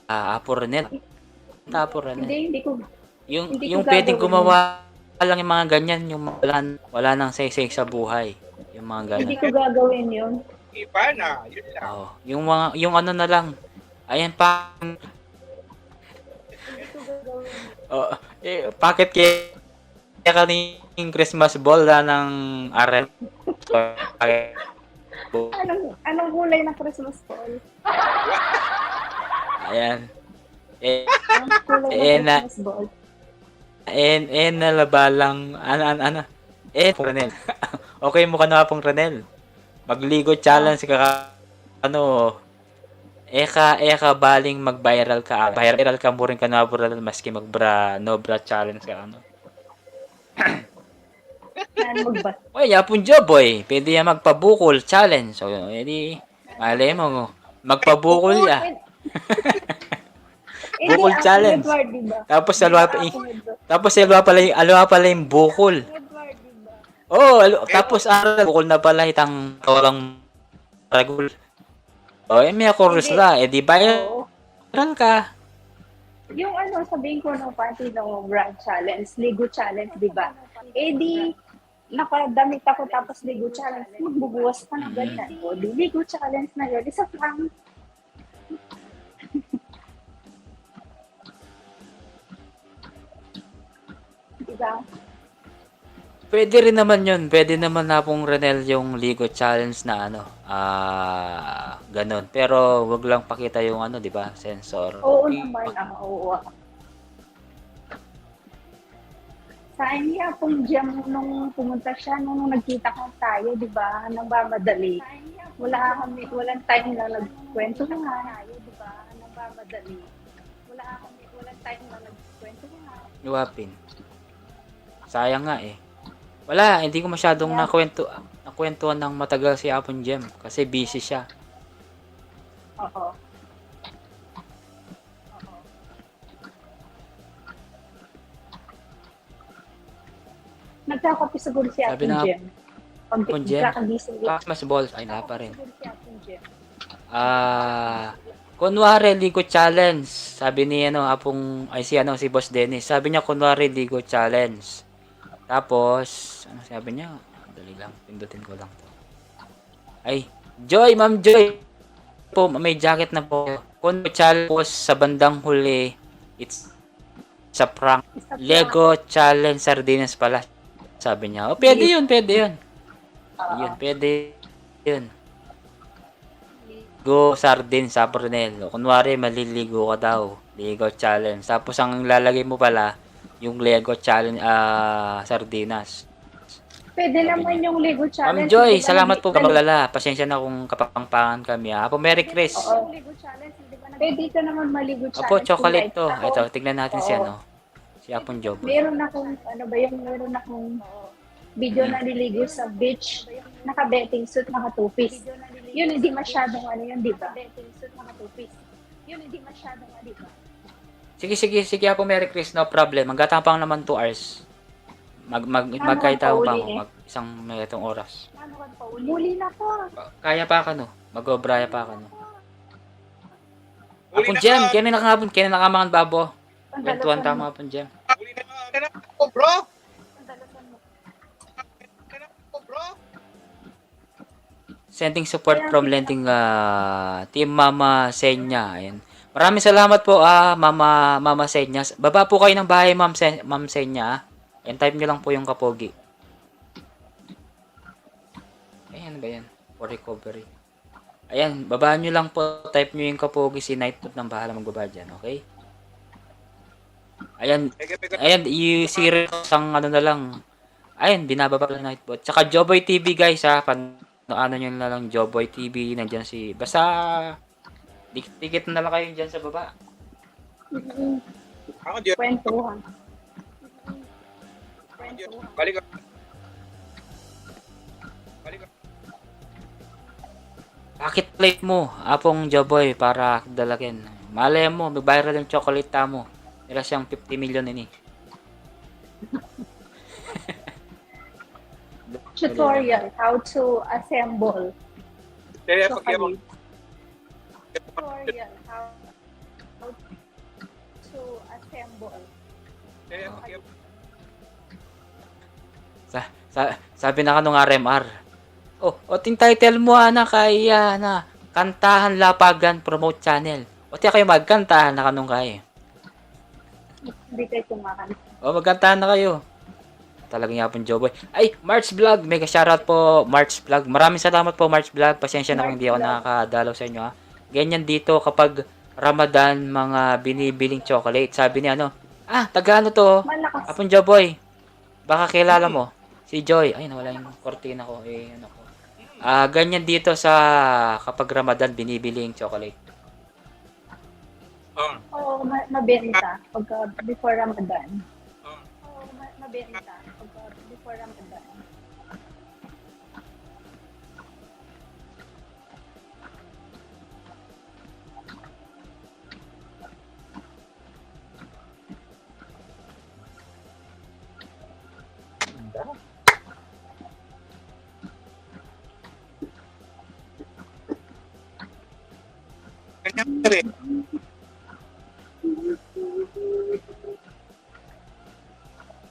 [SPEAKER 1] Apo Renel. Apo Renel.
[SPEAKER 3] Hindi ko
[SPEAKER 1] Yung
[SPEAKER 3] ko
[SPEAKER 1] pwedeng
[SPEAKER 3] gagawin
[SPEAKER 1] gumawa lang yung mga ganyan, yung wala nang say-say sa buhay. Yung mga
[SPEAKER 3] Hindi
[SPEAKER 1] ganyan.
[SPEAKER 3] ko gagawin yun.
[SPEAKER 2] Iba na, yun lang.
[SPEAKER 1] Oo. Yung ano na lang. Ayan pa.
[SPEAKER 3] Hindi ko gagawin.
[SPEAKER 1] Oh, bakit kaya kaning Christmas ball ng RL?
[SPEAKER 3] Anong kulay ng Christmas ball?
[SPEAKER 1] Ayan.
[SPEAKER 3] Anong kulay ng Christmas ball?
[SPEAKER 1] Nalabalang ano. Renel. Okay mo ka na pong Renel. Magligo challenge ka eka baling mag-viral ka. Viral ka mo rin ka na maski no bra challenge ka
[SPEAKER 3] Yan magba.
[SPEAKER 1] Oy, yapon Joboy. Pwede yan magpabukol challenge. So, edi malay mo magpabukol ya. Bukol challenge.
[SPEAKER 3] Edward, diba?
[SPEAKER 1] Tapos
[SPEAKER 3] Edward,
[SPEAKER 1] alwa pala yung bukol.
[SPEAKER 3] diba?
[SPEAKER 1] Oh, tapos bukol na pala itang walang ragul. Oh, may chorus la. Eh, di viral
[SPEAKER 3] Oo.
[SPEAKER 1] ka.
[SPEAKER 3] Yung sabihin ko ng panty ng brand challenge, Ligo challenge, di ba? Eh di, nakadamit ako tapos Ligo challenge, magbubuwas pa ng ganyan. O di, Ligo challenge na yun. Isa pang, di ba?
[SPEAKER 1] Pwede rin naman yun. Pwede naman na pong Renel yung Ligo Challenge na ganon. Pero wag lang pakita yung di ba, sensor.
[SPEAKER 3] Oo naman, oo. Sayang niya kung dyan nung pumunta siya, nung nagkita ko tayo, di ba, nang madali. Walang time na nagkwento na nga. Di ba, nang madali. Walang time na nagkwento na nga.
[SPEAKER 1] Iwapin. Sayang nga eh. Wala, hindi ko masyadong nakwentuhan ng matagal si Apon Gem kasi busy siya.
[SPEAKER 3] Oo. Nagkakape siguro si
[SPEAKER 1] Sabi
[SPEAKER 3] Apon
[SPEAKER 1] na,
[SPEAKER 3] Gem.
[SPEAKER 1] Apon Gem?
[SPEAKER 3] Nagkakagising niya.
[SPEAKER 1] Christmas balls, ay na pa rin.
[SPEAKER 3] Siguro si Apon Gem.
[SPEAKER 1] Kunwari Ligo Challenge. Sabi ni si Boss Dennis. Sabi niya kunwari Ligo Challenge. Tapos, ano sabi niya? Dali lang, pindutin ko lang to. Ay, Joy, Ma'am Joy. Po, may jacket na po. Kung challenge sa bandang huli, it's sa prank. Lego Challenge Sardinas pala. Sabi niya. Oh, pwede yun. Yun, pwede yun. Go Sardine sa Brunel. Kunwari, maliligo ka daw. Ligo Challenge. Tapos, ang lalagay mo pala, yung Lego challenge, sardinas.
[SPEAKER 3] Pwede naman yung Lego
[SPEAKER 1] Ma'am
[SPEAKER 3] Challenge.
[SPEAKER 1] Joy,
[SPEAKER 3] Hindi ba
[SPEAKER 1] salamat po
[SPEAKER 3] nag-
[SPEAKER 1] kamalala. Pasensya na kung kapangpangan kami. Apo Merry Chris.
[SPEAKER 3] Oo. Pwede ka naman maligo
[SPEAKER 1] Opo,
[SPEAKER 3] challenge.
[SPEAKER 1] chocolate
[SPEAKER 3] guys.
[SPEAKER 1] to.
[SPEAKER 3] Ako,
[SPEAKER 1] Ito, tignan natin si
[SPEAKER 3] oo.
[SPEAKER 1] ano. Si Apong Joboy.
[SPEAKER 3] Meron akong, ano ba yung, meron akong video na niligo sa beach, naka-betting suit, naka-two-piece. Yun, hindi masyadong ano yun, di ba? Yun, hindi masyadong ano, di ba?
[SPEAKER 1] Sige, Apo Merry Chris, no problem. Magtatapang naman 2 hours. Magkaitawang pa mo, isang may itong oras.
[SPEAKER 3] Muli na po.
[SPEAKER 1] Kaya pa ka, no? Mag-obraya pa ka, no?
[SPEAKER 2] Uli
[SPEAKER 1] Apong
[SPEAKER 2] na
[SPEAKER 1] Jem,
[SPEAKER 2] ka.
[SPEAKER 1] kailan nakamangan babo?
[SPEAKER 3] Ang
[SPEAKER 1] Kwentuhan
[SPEAKER 3] dalasan
[SPEAKER 1] tama,
[SPEAKER 3] mo.
[SPEAKER 1] Apong Jem.
[SPEAKER 2] Uli na ka. Kaya na po, bro.
[SPEAKER 3] Ang dalasan mo.
[SPEAKER 2] Kaya na po, bro.
[SPEAKER 1] Sending support from lending Team Mama Senya. Ayan. Maraming salamat po Mama Senya. Baba po kayo ng bahay Ma'am Senya. Ayan, type nyo lang po yung kapogi. Ayan ba yan? For recovery. Ayan, babaan nyo lang po. Type nyo yung kapogi. Si Nightbot ng bahala magbaba dyan. Okay? Ayan.
[SPEAKER 2] Mega.
[SPEAKER 1] Ayan, i-serious ang ano na lang. Ayun, binababa lang Nightbot. Tsaka Joboy TV guys ha. Ano nyo na lang Joboy TV. Nandyan si... Basta... Dikit na lang kayo dyan sa baba.
[SPEAKER 2] Ako, Diyo.
[SPEAKER 3] Kwentuhan.
[SPEAKER 2] Balik ka. Balik ka.
[SPEAKER 1] Bakit plate mo, Apong Joboy, para dalagin? Malay mo, may viral yung chocolate mo. Nila siyang 50 million ini.
[SPEAKER 3] Tutorial, how to assemble.
[SPEAKER 2] Kaya pag mo.
[SPEAKER 3] Tutorial, how to assemble.
[SPEAKER 2] Kaya pag
[SPEAKER 1] Sabi na kanong RMR. Ting title mo na kaya na Kantahan Lapagan Promote Channel. O tiya kayo magkantahan na kanong kaya.
[SPEAKER 3] Hindi kayo kumakanta.
[SPEAKER 1] Magkantahan na kayo. Talagang yapon Joboy. Ay, March Vlog. Mega shoutout po, March Vlog. Maraming salamat po, March Vlog. Pasensya na kung hindi ako nakakadalaw sa inyo, ha. Ganyan dito kapag Ramadan, mga binibiling chocolate. Sabi ni taga ano to?
[SPEAKER 3] Malakas.
[SPEAKER 1] Apong Joboy. Baka kilala mo. Si Joy. Ay, nawala yung cortina ko. Ganyan dito sa kapag Ramadan, binibiling chocolate.
[SPEAKER 3] Oo, mabenta pagka before Ramadan. Mabenta pagka before Ramadan.
[SPEAKER 2] Ganyan rin.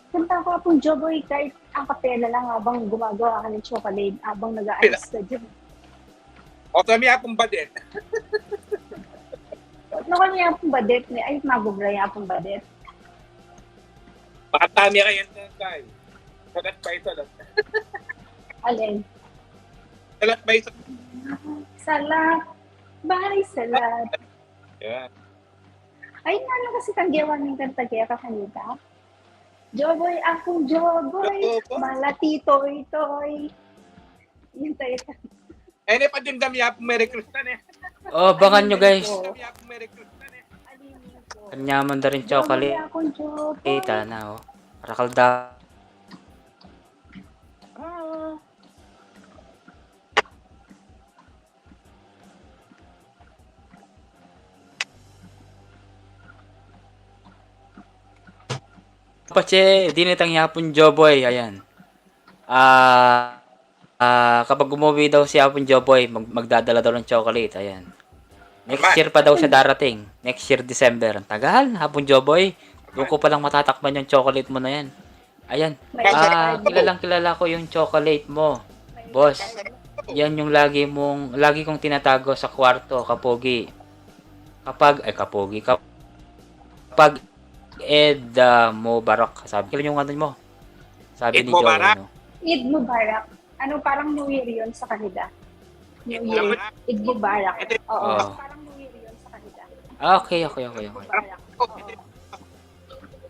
[SPEAKER 3] Kanta ko pong Joboy kahit ang kapela lang habang gumagawa ka ng chocolate, habang nag-aalis ka dyan.
[SPEAKER 2] O kami akong badet.
[SPEAKER 3] Ano kanya pong badet ni? Ay, magubra niya pong badet.
[SPEAKER 2] Makatami ka yan kay. Salat pa ito.
[SPEAKER 3] Alin?
[SPEAKER 2] Salat pa ito.
[SPEAKER 3] Salat. Bye, salat.
[SPEAKER 2] Yeah.
[SPEAKER 3] Ay, ano kasi tanggewan ng kanta kaya ka kanita? Joboy, akong Joboy, malatitoy-toy. Yun tayo.
[SPEAKER 2] Ay, pa din dami akong Merry Christmas eh.
[SPEAKER 1] Bangan nyo guys.
[SPEAKER 2] Dami akong Merry Christmas eh.
[SPEAKER 1] Kanyaman na rin chocolate.
[SPEAKER 3] Joboy, akong Joboy.
[SPEAKER 1] Na Rakalda. Pache, dinitang yapon Joboy, ayan. Kapag umuwi daw si Yapon Joboy, magdadala daw ng chocolate, ayan. Next year pa daw siya darating. Next year, December. Ang tagal, Hapon Joboy. Doon ko palang matatakpan yung chocolate mo na yan. Ayan. Kilala ko yung chocolate mo. Boss, yan yung lagi kong tinatago sa kwarto, kapogi. Kapag Ed Mubarak. Sabi ko yung ano mo. Sabi
[SPEAKER 2] Eid
[SPEAKER 1] ni Joy.
[SPEAKER 2] Mubarak.
[SPEAKER 3] Eid Mubarak. Ano, parang New Year yun sa kanila. New Year. Eid Mubarak. Oo.
[SPEAKER 1] Oh.
[SPEAKER 3] Parang New Year yun sa kanila.
[SPEAKER 1] Okay.
[SPEAKER 3] Mubarak. Oo.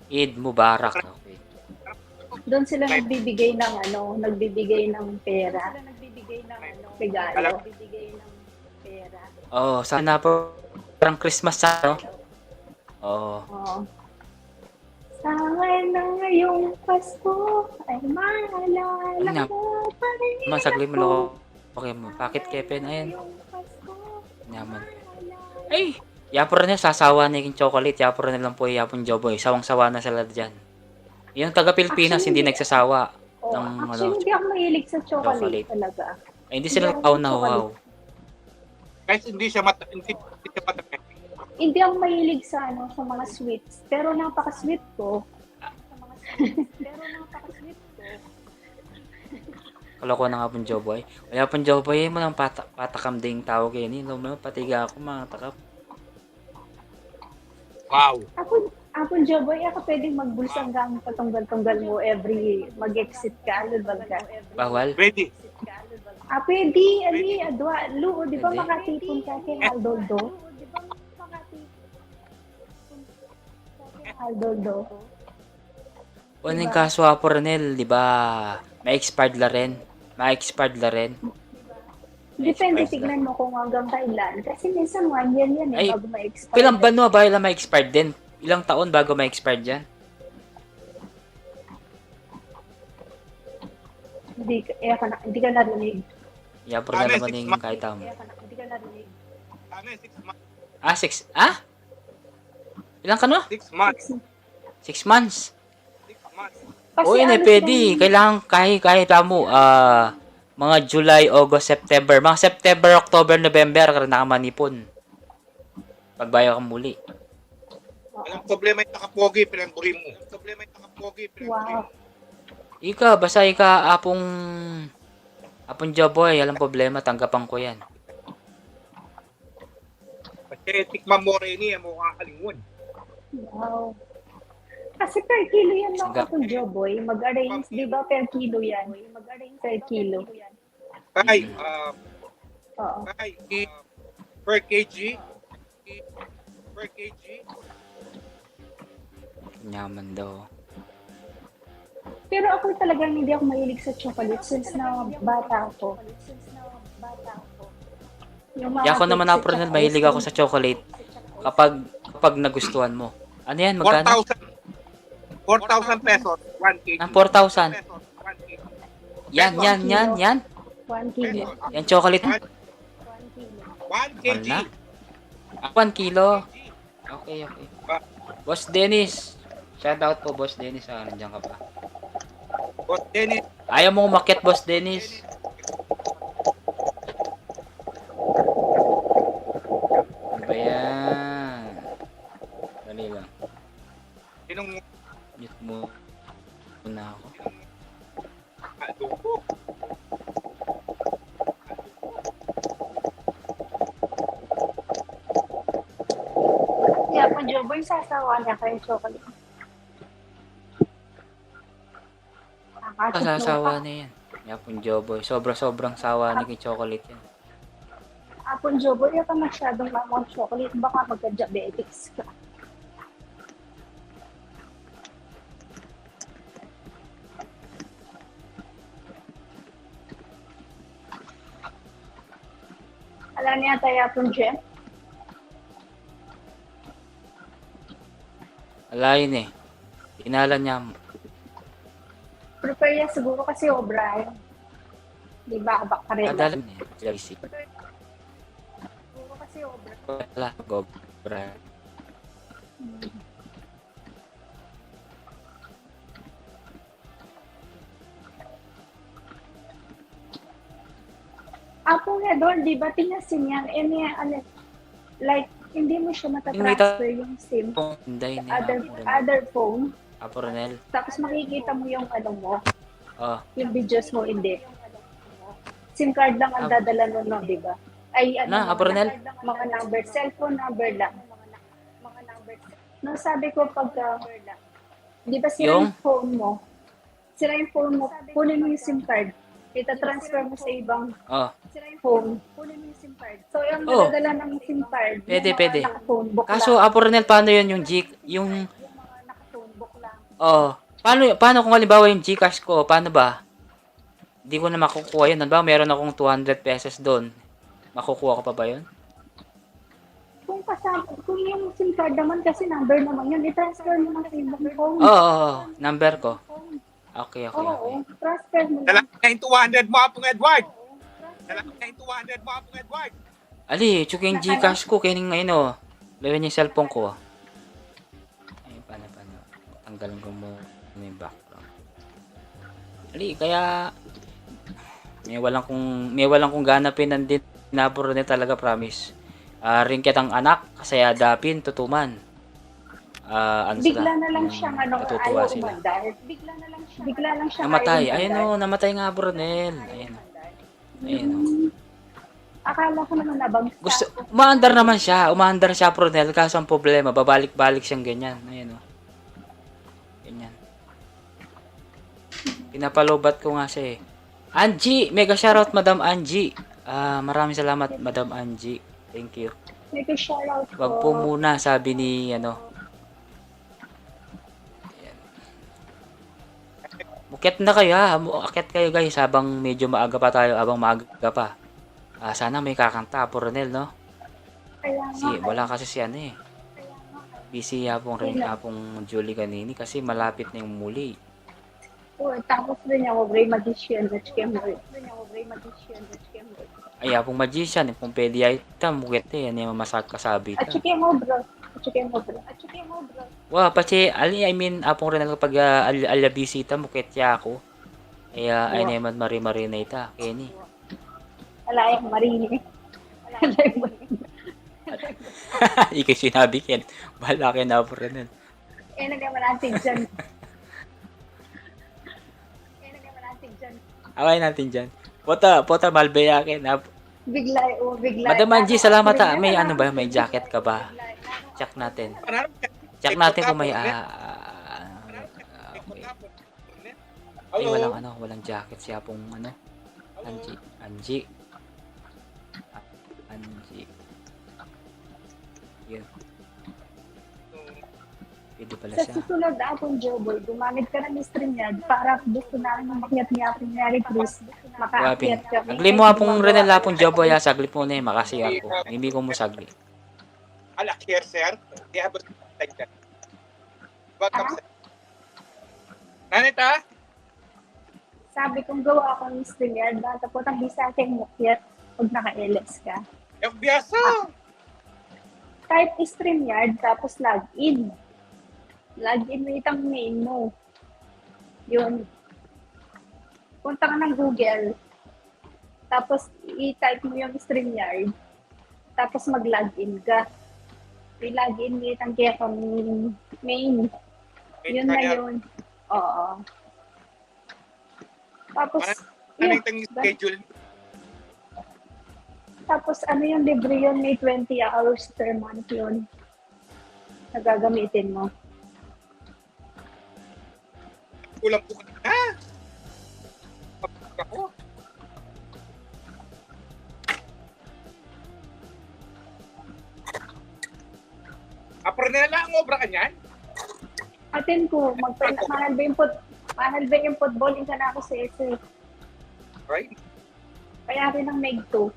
[SPEAKER 1] Eid Mubarak. Okay.
[SPEAKER 3] Doon sila nagbibigay ng nagbibigay ng pera. Regalo.
[SPEAKER 1] Oh, sana po parang Christmas sa no? Oh,
[SPEAKER 3] Oo. Sana na ngayong Pasko ay maalala
[SPEAKER 1] Ano?
[SPEAKER 3] mo pa rin
[SPEAKER 1] masagli mo
[SPEAKER 3] ako.
[SPEAKER 1] loko. Okay mo. Bakit Kevin? Ayan.
[SPEAKER 3] Ngayong Pasko,
[SPEAKER 1] Yaman.
[SPEAKER 3] maalala.
[SPEAKER 1] Ay! Yapon na sasawa na yung chocolate. Yapon na lang po yapon Joboy. Sawang-sawa na sila dyan. Yung taga Pilipinas
[SPEAKER 3] Actually,
[SPEAKER 1] hindi nagsasawa
[SPEAKER 3] Oh,
[SPEAKER 1] ng
[SPEAKER 3] actually, hindi ako mahilig sa chocolate
[SPEAKER 1] chocolate.
[SPEAKER 3] talaga.
[SPEAKER 1] Ay, hindi sila
[SPEAKER 3] Hindi ako
[SPEAKER 1] tao
[SPEAKER 3] ng
[SPEAKER 1] na
[SPEAKER 3] chocolate.
[SPEAKER 1] wow.
[SPEAKER 2] Guys, hindi siya matamis.
[SPEAKER 3] Hindi ako mahilig sa sa mga sweets. Pero napaka-sweet ko.
[SPEAKER 1] Kaloko na nga pong Joboy. Kaya pong Joboy, mo ng patakam ding tawag yan. Hindi patiga ako mga takap.
[SPEAKER 2] Wow.
[SPEAKER 3] Ako, Joboy, ako pwedeng magbulsang gang patunggal-tunggal mo every mag-exit ka, lubag ka.
[SPEAKER 1] Bawal?
[SPEAKER 2] Ready.
[SPEAKER 3] Pwede, adwa, luo, di ba
[SPEAKER 1] Pwede.
[SPEAKER 3] makatipon ka kay Aldoldo? Aldoldo.
[SPEAKER 1] O nang kaso po Ronel, di ba? May expired la rin. May expired la rin.
[SPEAKER 3] Depende,
[SPEAKER 1] Expired
[SPEAKER 3] tignan mo kung hanggang kailan. Kasi minsan 1 year yan
[SPEAKER 1] Ay,
[SPEAKER 3] bago ma-expire.
[SPEAKER 1] Pilang ban mo ba ilang may expired din? Ilang taon bago may expired dyan?
[SPEAKER 3] Hindi ka narinig.
[SPEAKER 1] Yeah, pero na naman yung kahit tamo.
[SPEAKER 3] Hindi ka narinig.
[SPEAKER 2] Ano, 6 months.
[SPEAKER 1] 6? Ilang ka no?
[SPEAKER 2] 6 months.
[SPEAKER 1] 6 months.
[SPEAKER 2] 6 months.
[SPEAKER 3] Kasi
[SPEAKER 1] Oo, yun eh,
[SPEAKER 3] ano
[SPEAKER 1] pwede.
[SPEAKER 3] silang-
[SPEAKER 1] Kailangan kahit tamo, mga July, August, September. Mga September, October, November, ka nakamanipon. Pagbayo ka muli.
[SPEAKER 2] Walang problema yung nakapogi, pinangguri mo. Walang problema yung nakapogi, pinangguri
[SPEAKER 3] Wow.
[SPEAKER 2] mo.
[SPEAKER 1] Basta apong Joboy, alam problema, tanggapan ko yan.
[SPEAKER 2] Kasi tikman mo rin niya, mukha kalingon.
[SPEAKER 3] Wow. Kasi per kilo yan mga
[SPEAKER 1] Singgap.
[SPEAKER 3] kapong Joboy. Mag-arrange, di ba per kilo yan? Mag-arrange per kilo.
[SPEAKER 2] Kay,
[SPEAKER 3] Oo.
[SPEAKER 2] per kg,
[SPEAKER 1] Nyaman daw.
[SPEAKER 3] Pero ako talagang hindi ako mahilig sa chocolate since na bata ako. Yung mga
[SPEAKER 1] Ako naman
[SPEAKER 3] cakes
[SPEAKER 1] na
[SPEAKER 3] at
[SPEAKER 1] Pronel,
[SPEAKER 3] saka
[SPEAKER 1] mahilig
[SPEAKER 3] ice
[SPEAKER 1] ako sa chocolate kapag nagustuhan mo. Ano yan? Magkano?
[SPEAKER 2] 4,000 pesos, 1 kg.
[SPEAKER 1] Ng 4,000.
[SPEAKER 2] 1 kg.
[SPEAKER 1] Yan.
[SPEAKER 3] 1 kilo.
[SPEAKER 1] Yan chocolate.
[SPEAKER 2] 1 kg.
[SPEAKER 1] Na? 1 kilo. Okay. Boss Dennis. Shout out po, Boss Dennis. Nandiyan ka pa.
[SPEAKER 2] Boss Dennis,
[SPEAKER 1] Ayaw mo umakyat, Boss Dennis. Ano ba yan? Dali lang.
[SPEAKER 2] sinong
[SPEAKER 1] Mute mo na ako.
[SPEAKER 2] alupo?
[SPEAKER 3] Yeah, po Joboy, sasawa niya kayo chocolate.
[SPEAKER 1] Kasasawa na yan. Yapon Joboy. Sobrang sawa ni kay chocolate yan.
[SPEAKER 3] Apon Joboy, ka masyadong mamang chocolate. Baka magka-diabetics ka. Alam niya tayo apon Jem?
[SPEAKER 1] Alayin eh. Inalan niya.
[SPEAKER 3] Prepare niya siguro kasi O'Brien. Di ba? Baka rin.
[SPEAKER 1] Kadalan niya. Lazy.
[SPEAKER 3] Siguro kasi O'Brien.
[SPEAKER 1] Wala. Go. Brian.
[SPEAKER 3] Apo nga doon, di ba, tinasin yan, like, hindi mo siya matatransfer yung SIM,
[SPEAKER 1] Hindi na.
[SPEAKER 3] other phone,
[SPEAKER 1] Apo Ronel.
[SPEAKER 3] tapos makikita mo yung mo,
[SPEAKER 1] Oh.
[SPEAKER 3] yung videos mo, hindi. SIM card lang ang dadala nun, no, di ba? Ay,
[SPEAKER 1] Apo Ronel.
[SPEAKER 3] mga number, cellphone number lang. No, sabi ko pagka, di ba sira yung phone mo, kunin mo yung SIM card, ita-transfer mo sa ibang
[SPEAKER 1] Oh.
[SPEAKER 3] phone. So, yung
[SPEAKER 1] Oh.
[SPEAKER 3] nadadala ng SIM card,
[SPEAKER 1] Pwede.
[SPEAKER 3] naka-phone book
[SPEAKER 1] Kaso,
[SPEAKER 3] lang.
[SPEAKER 1] Apo Ronel, paano yun yung Oh, paano kung halimbawa yung GCash ko, paano ba? Hindi ko na makukuha yun. Halimbawa, meron akong 200 pesos doon. Makukuha ko pa ba yun?
[SPEAKER 3] Kung kasama, kung yung SIM card naman kasi number naman yun, i-transfer mo na sa ibang phone.
[SPEAKER 1] Oo, number ko. Okay.
[SPEAKER 3] Oo, transfer mo
[SPEAKER 2] Dala
[SPEAKER 3] lang.
[SPEAKER 2] na yung 200 mo, Apong Edward. Dala na yung 200 mo, Apong Edward.
[SPEAKER 1] Ali, tsuk yung GCash ko. Kaya ngayon, oh. Gawin yung cellphone ko. Ay, paano. Tanggalin ko mo yung background. Ali, kaya may walang kung ganapin nandit naburo na talaga, promise. Ring kitang anak, kasayadapin, tutuman. Ano
[SPEAKER 3] Bigla
[SPEAKER 1] sila?
[SPEAKER 3] na lang
[SPEAKER 1] Yung
[SPEAKER 3] siyang
[SPEAKER 1] natutuwa
[SPEAKER 3] ayaw
[SPEAKER 1] sila.
[SPEAKER 3] umandar. Bigla lang siyang
[SPEAKER 1] Namatay.
[SPEAKER 3] ayaw
[SPEAKER 1] Ayun
[SPEAKER 3] umandar.
[SPEAKER 1] oh, namatay nga Brunel. Ayun oh.
[SPEAKER 3] Akala ko naman nabagsak.
[SPEAKER 1] Umaandar siya Brunel, kaso ang problema, babalik-balik siyang ganyan. Ayun oh. Ganyan. Pinapalobat ko nga siya eh. Angie, mega shoutout Madam Angie. Maraming salamat Madam Angie. Thank you.
[SPEAKER 3] May shoutout
[SPEAKER 1] Wag po muna, sabi ni ano. Ayan. Bukit na kayo ha. Akit kayo guys habang medyo maaga pa tayo, habang maaga pa. Sana may kakanta, Ronel, no?
[SPEAKER 3] Kaya nga,
[SPEAKER 1] Wala kasi si ano eh. Busy hapong Julie kanini kasi malapit na yung muli.
[SPEAKER 3] tapos rin ako, Gray Magician, at Kemboy.
[SPEAKER 1] Ay, hapong magician, kung pwede ay bukit eh. Ano yung masak kasabi
[SPEAKER 3] At
[SPEAKER 1] ta.
[SPEAKER 3] saka mo, bro.
[SPEAKER 1] Wah, pati, I mean, apong rin kapag alabisita, bukit ya ako. Ay naman mari-mari na ita, Kenny.
[SPEAKER 3] Alayang Marini.
[SPEAKER 1] Ikaw sinabi, Ken. Bahala kayo na po rin.
[SPEAKER 3] Naman natin dyan.
[SPEAKER 1] Away natin dyan. Pota, Malbeya, Ken.
[SPEAKER 3] Bigla.
[SPEAKER 1] Madam Angie, salamat ha. May ano ba? May jacket ka ba? Check natin. Check natin kung may okay. Ay, walang jacket siya pong ano. Angie. Yun. Pwede pala
[SPEAKER 3] Sa
[SPEAKER 1] siya.
[SPEAKER 3] susunod na akong Joboy, gumamit ka ng StreamYard para gusto namin makiat niya akong Mary Cruz. Makaakyat kami.
[SPEAKER 1] Agli mo apong rin na lapong job ya sagli po na eh, makasi ako. Hindi ko mo sagli.
[SPEAKER 2] Alak here, sir. They have a like that. Welcome, sir. Nanita?
[SPEAKER 3] Sabi kong gawa ako ng StreamYard, bata po tang bisa kayong makiat pag naka-LS ka.
[SPEAKER 2] Yung biyaso!
[SPEAKER 3] Type StreamYard, tapos login. Login mo itang name mo. Yun. Punta ka ng Google. Tapos i-type mo yung StreamYard. Tapos mag-login ka. I-login mo itang kaya kang main. Yun na yun. Oo. Tapos,
[SPEAKER 2] Anong tang schedule?
[SPEAKER 3] Tapos ano yung libre yun, may 20 hours per month yun. Nagagamitin mo.
[SPEAKER 2] Kulang po na. Ako. Apro na lang ang obra ka niyan?
[SPEAKER 3] Atin ko, mahal ba yung football, isa na ako sa ese.
[SPEAKER 2] Right?
[SPEAKER 3] Kaya rin ang Meg 2.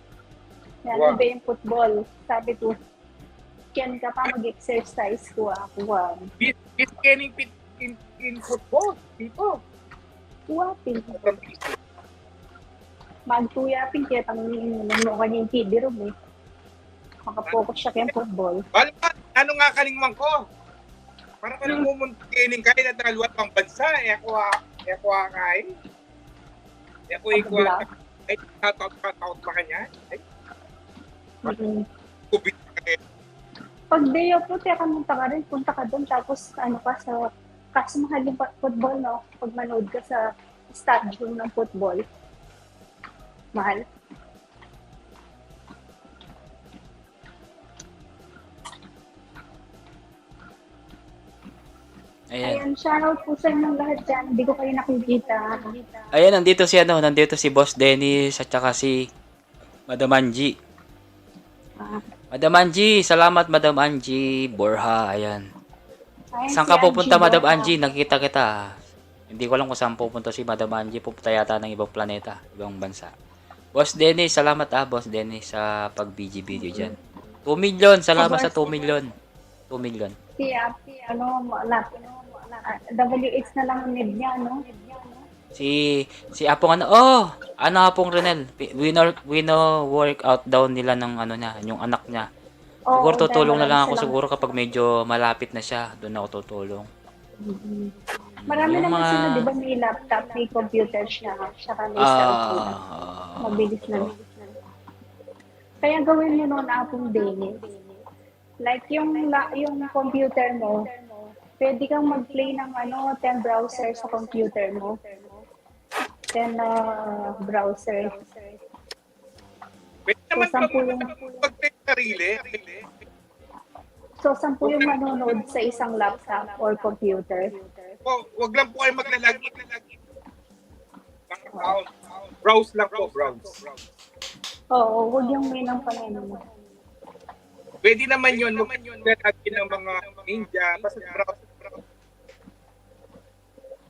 [SPEAKER 3] Mahal
[SPEAKER 2] Wow.
[SPEAKER 3] ba yung football? Sabi ko, yan ka pa mag-exercise ko ako.
[SPEAKER 2] It's getting fit in football. Dito.
[SPEAKER 3] Kuwapin.
[SPEAKER 2] From PC.
[SPEAKER 3] Magtuyapin kaya tangin mo kanya yung TV room eh. Makapokus siya kaya football.
[SPEAKER 2] Wala, ano nga kalingman ko? Para ka nang mumuntining kayo na dalawat pang bansa. Ako kain. Ako ay tatot pa kanya. Ay, kubit pa kayo.
[SPEAKER 3] Pag day off mo, teka munta ka rin, punta ka doon, tapos kasi mahal yung football, no? Pag manood ka sa stadium ng football, mahal. Ayan, shoutout po sa inyong lahat dyan. Hindi ko kayo nakikita.
[SPEAKER 1] Ayan, nandito si Boss Dennis at saka si Madam Angie. Madam Angie, salamat Madam Angie Borha, ayan.
[SPEAKER 3] Ayun,
[SPEAKER 1] Saan
[SPEAKER 3] si
[SPEAKER 1] ka pupunta,
[SPEAKER 3] Angie
[SPEAKER 1] Madam
[SPEAKER 3] Bota.
[SPEAKER 1] Angie? Nakita kita. Hindi ko alam kung saan pupunta si Madam Angie. Pupunta yata ng ibang planeta, ibang bansa. Boss Dennis, salamat Boss Dennis sa pag-BG-video dyan. 2 million, salamat sa 2 million. 2 million.
[SPEAKER 3] Si, ano, WH na lang ang need niya, no?
[SPEAKER 1] Si Apong ano Apong Renel, winner workout daw nila ng ano niya, yung anak niya. Siguro
[SPEAKER 3] Oo, dahil
[SPEAKER 1] tutulong na
[SPEAKER 3] marami
[SPEAKER 1] lang ako
[SPEAKER 3] silang-
[SPEAKER 1] siguro kapag medyo malapit na siya, doon ako tutulong.
[SPEAKER 3] Marami
[SPEAKER 1] Yung
[SPEAKER 3] naman
[SPEAKER 1] mga-
[SPEAKER 3] sila, di ba, may laptop, may computer siya, saka may cellphone. Mabilis na. Kaya gawin mo noon Apong Dennis. Like yung computer mo, pwede kang mag-play ng 10 browser sa computer mo. 10 browser.
[SPEAKER 2] Pwede naman
[SPEAKER 3] So, 10 yung-
[SPEAKER 2] mag-take sarili.
[SPEAKER 3] So, 10 yung manonood sa isang laptop or computer.
[SPEAKER 2] Wag lang po kayo maglalagi. Account. Browse lang po, browse.
[SPEAKER 3] Oo, huwag yung may ng pangalan mo.
[SPEAKER 2] Pwede naman yun, maglalagi ng mga ninja, basta browse.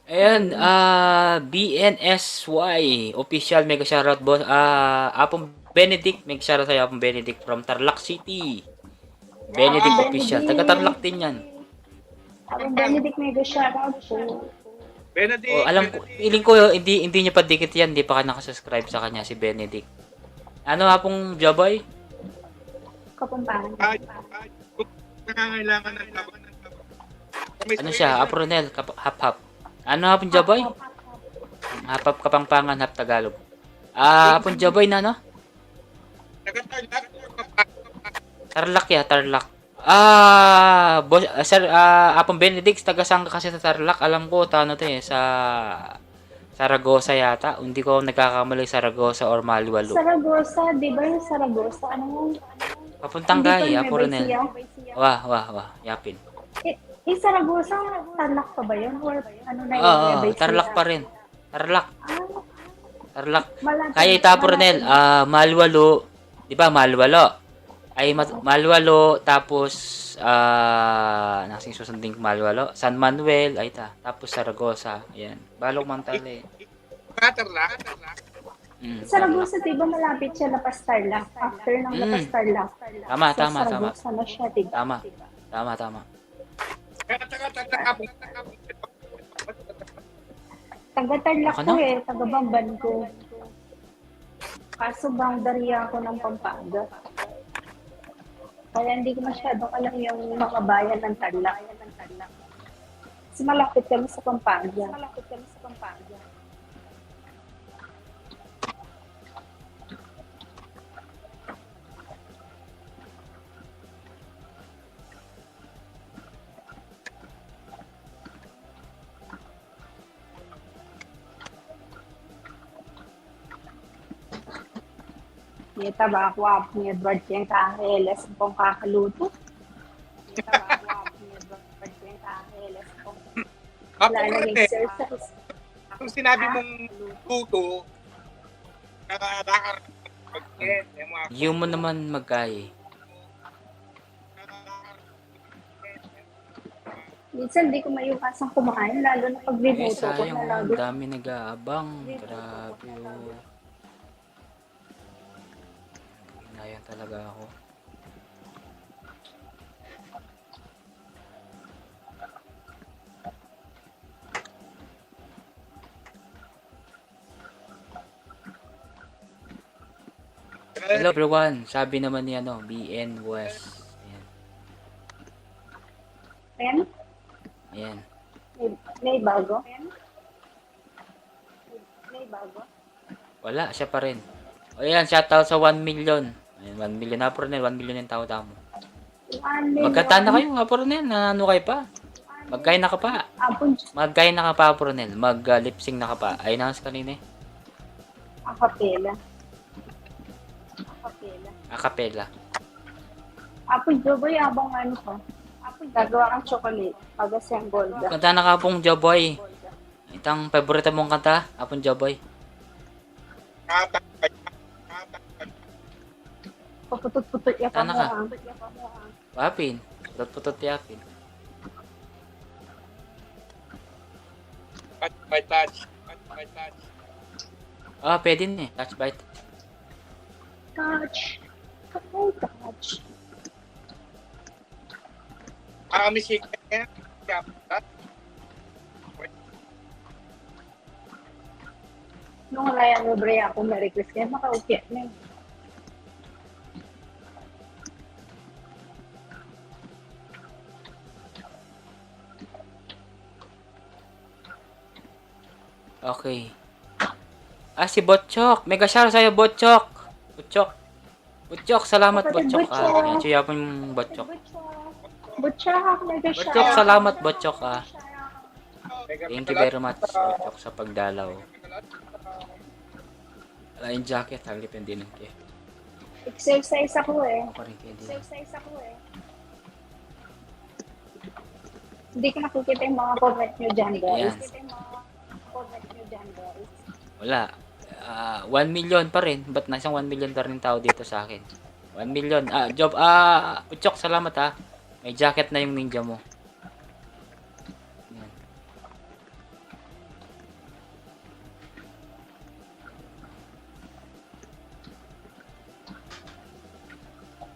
[SPEAKER 1] Ayan, BNSY, official mega shoutout boss. Apong Benedict, mega shoutout sa'yo, Apong Benedict from Tarlac City. Benedict
[SPEAKER 3] Wow.
[SPEAKER 1] official, taga Tarlac din yan.
[SPEAKER 3] Apong Benedict, mega shoutout po.
[SPEAKER 2] Benedict,
[SPEAKER 1] Alam ko, feeling ko hindi niya pa dikit yan, hindi pa ka nakasubscribe sa kanya si Benedict. Ano Apong Jaboy?
[SPEAKER 3] Kapampangan.
[SPEAKER 2] Kung nangangailangan ng laban.
[SPEAKER 1] Ano siya? Apronel, hap-hap. Ano Apong Jaboy? Hap-hap Kapampangan, hap Tagalog. Apong Jaboy na no? Tarlac ya, Tarlac. Boss, sir, Apong Benedict, taga saan ka kasi sa Tarlac? Alam ko, ano to sa Saragosa yata. Hindi ko nagkakamali, Saragosa or Maliwalo.
[SPEAKER 3] Saragosa, di ba yung Saragosa? Ano?
[SPEAKER 1] Papuntang
[SPEAKER 3] Hindi pa
[SPEAKER 1] kay,
[SPEAKER 3] Nueva
[SPEAKER 1] Apronel.
[SPEAKER 3] Ecija?
[SPEAKER 1] Wah, yapin.
[SPEAKER 3] Saragosa, Tarlac pa ba yun? Or ano na yun?
[SPEAKER 1] Oo,
[SPEAKER 3] Nueva Ecija?
[SPEAKER 1] Tarlac pa rin. Tarlac.
[SPEAKER 3] Malapit-
[SPEAKER 1] Kaya ita Apronel, Maliwalo. Di ba, Maliwalo? Maliwalo, tapos, nasing susunding Maliwalo. San Manuel, ay tapos Saragosa. Ayan. Balong Mantale.
[SPEAKER 2] Tarlac.
[SPEAKER 3] Saragosa, di ba malapit siya Lapas Tarlac? After ng Lapas Tarlac.
[SPEAKER 1] Tama.
[SPEAKER 3] Saragosa na siya, di ba?
[SPEAKER 1] Tama.
[SPEAKER 3] Taga Tarlac
[SPEAKER 1] Ako
[SPEAKER 3] ko
[SPEAKER 1] na?
[SPEAKER 3] taga Bamban ko. Kaso boundary ako ng Pampanga. Kaya hindi ko masyadong alam yung mga bayan ng Tarlac. Kasi malapit kami sa Pampanga. Kita ba ako ni Edward yung kaheles kung kakaluto? Kita ba ako ni Edward yung kaheles kung lalagay exercise?
[SPEAKER 2] Kung sinabi mong tuto,
[SPEAKER 1] Yung mo naman magkay.
[SPEAKER 3] Minsan di ko maiwasang kumain, lalo na pag binuto ko
[SPEAKER 1] Sayang,
[SPEAKER 3] na
[SPEAKER 1] ang
[SPEAKER 3] lalo.
[SPEAKER 1] dami nag-aabang. Grabe yun. Inayan talaga ako. Hello everyone, sabi naman ni BN West. Ayan.
[SPEAKER 3] Ayan,
[SPEAKER 1] Ayan.
[SPEAKER 3] may bago.
[SPEAKER 1] Wala, siya pa rin. O yan, shoutout sa 1 million. Ayan, 1 million na po rin. 1 million yung tao mo. Magkata na kayo, Apronel. Ano kayo pa? Magkaya na ka pa. Magkaya na ka pa, Apronel. Mag-lip-sync na ka pa. Ay, nakas kanina eh.
[SPEAKER 3] Acapella.
[SPEAKER 1] Acapella.
[SPEAKER 3] Apple Joboy, abang ano ko. Gagawa kang chocolate. Pag-assemble ka.
[SPEAKER 1] Kanta na ka pong Jaboy. Itang favorite mong kanta, Apong Jaboy.
[SPEAKER 3] Paputot-putot ya pa
[SPEAKER 1] Tana
[SPEAKER 3] mo.
[SPEAKER 1] ka. Wapin. Putot-putot yapin.
[SPEAKER 2] Touch by touch. Touch by touch.
[SPEAKER 1] Pwede na eh. Touch by touch.
[SPEAKER 3] Touch. Okay, touch.
[SPEAKER 2] May signal niya. Touch.
[SPEAKER 3] Nung Ryan Robre ako na-request kaya maka-okay na yun.
[SPEAKER 1] Okay. Si Botchok. Mega shout sa'yo, Botchok. Botchok, salamat, Botchok. Yan, siya po yung Botchok.
[SPEAKER 3] Butchak, mega shout.
[SPEAKER 1] Botchok, salamat, Botchok.
[SPEAKER 2] Mega
[SPEAKER 1] Thank you very much, Botchok, sa pagdalaw. Wala yung jacket, halipin din ng kaya.
[SPEAKER 3] Exercise ako eh.
[SPEAKER 1] Ako rin kaya din.
[SPEAKER 3] Exercise ako eh. Hindi ko nakikita yung mga comment nyo dyan, guys.
[SPEAKER 1] Yan. Wala. 1 million pa rin. Ba't nasang 1 million pa rin tao dito sa akin? 1 million. Job. Butchok, salamat ha. May jacket na yung ninja mo. Yan.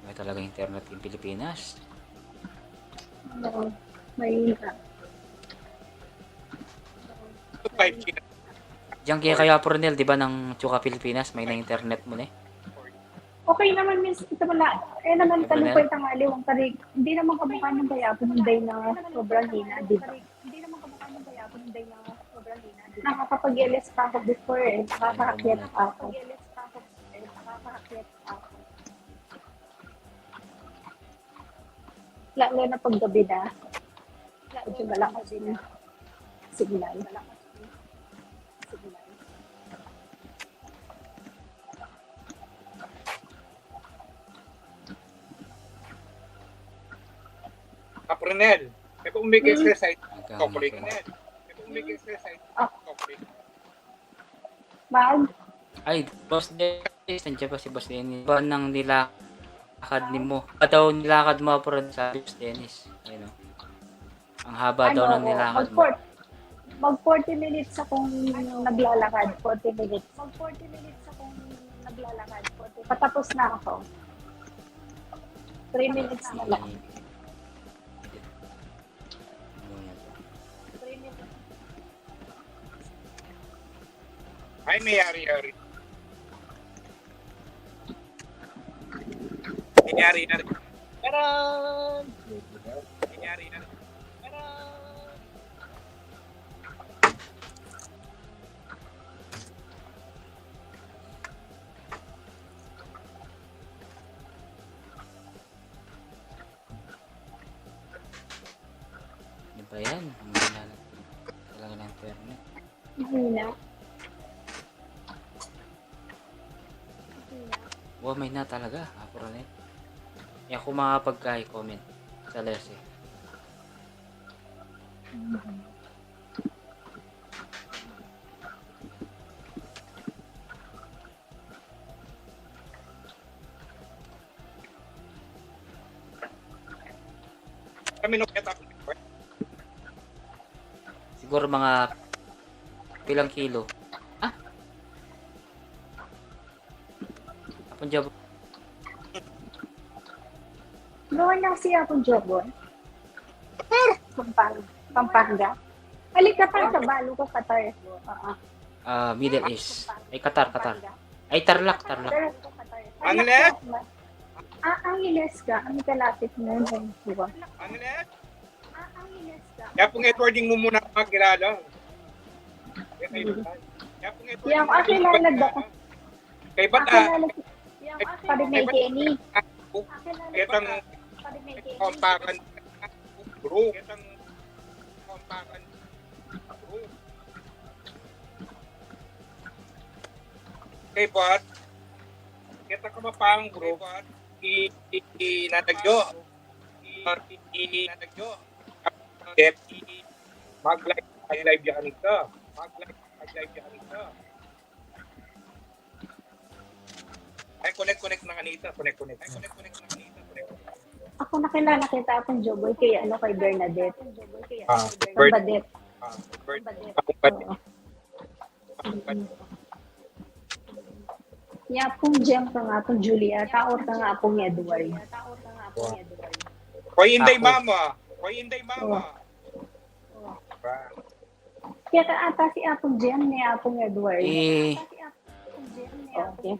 [SPEAKER 1] May talaga internet in Pilipinas.
[SPEAKER 3] May
[SPEAKER 2] 5G.
[SPEAKER 1] Diyan kaya Pronel, di ba, ng Chuka Pilipinas, may na internet mo na eh.
[SPEAKER 3] okay naman, miss. Ito pala. Naman tanong ko yung tangali. Hindi naman kamukha ng kaya punday na sobrang hina, di ba? Hindi naman kamukha ng kaya punday na sobrang hina. Nakakapag-LS pa ako before eh. Nakakahakyat pa ako. Lalo na pag gabi na. Medyo malakas din signal.
[SPEAKER 2] Kaprenel. May kung may exercise. Corporate.
[SPEAKER 1] Nagkakaroon.
[SPEAKER 2] May kung may exercise. Corporate.
[SPEAKER 3] Mag?
[SPEAKER 1] Ay, Boss Dennis, nandiyan pa si Boss Dennis. Ba nang nilakad ni mo? Daw nilakad mo po rin sa Boss Dennis. Ayun o. Ang haba daw ng nilakad mo.
[SPEAKER 3] Mag 40 minutes akong naglalakad. 40 minutes. Mag 40 minutes akong naglalakad. Patapos na ako. 3 minutes na lang. 3 minutes.
[SPEAKER 2] Ay, may yari-yari. Yari-yari. Taran! Yari-yari. Taran!
[SPEAKER 1] Ano ba yan? Ang mahina talaga ng internet.
[SPEAKER 3] Mahina.
[SPEAKER 1] Wow, may na talaga. Pronel. Hindi ako makapagka-comment sa les eh.
[SPEAKER 2] Kami nung kita.
[SPEAKER 1] Siguro mga pilang kilo. Apong job.
[SPEAKER 3] Noon na siya akong jobon. Pampanga. Halika tayo sa balo ko, Qatar.
[SPEAKER 1] Middle East. Ay, Qatar. Ay, Tarlac.
[SPEAKER 2] Angeles?
[SPEAKER 3] Angeles ka. Ang kalapit mo. Diba?
[SPEAKER 2] Angeles?
[SPEAKER 3] Angeles ka.
[SPEAKER 2] Kaya pong Edwarding mo muna magkilala.
[SPEAKER 3] Yung akilala ko.
[SPEAKER 2] Kay ba't
[SPEAKER 3] Pari may Kenny.
[SPEAKER 2] itang kompakan bro. Itang kompakan bro. Kay ba't kita ka mapang bro. Natagyo. Mag-live yan ka. Ay, connect na kanita. Connect.
[SPEAKER 3] Ako nakilala kita akong Joboy kay kay Bernadette.
[SPEAKER 2] Bert.
[SPEAKER 3] Bernadette.
[SPEAKER 2] Birthday.
[SPEAKER 3] Oo. Ya pong Jem ka nga pong Julia, taor ka nga pong Edward.
[SPEAKER 2] Koy Inday
[SPEAKER 1] Ako.
[SPEAKER 2] Mama. Koy Inday Mama. Diba?
[SPEAKER 3] Kaya ka ata si Apong Jem ni Apong Edward.
[SPEAKER 1] Eh,
[SPEAKER 3] Okay.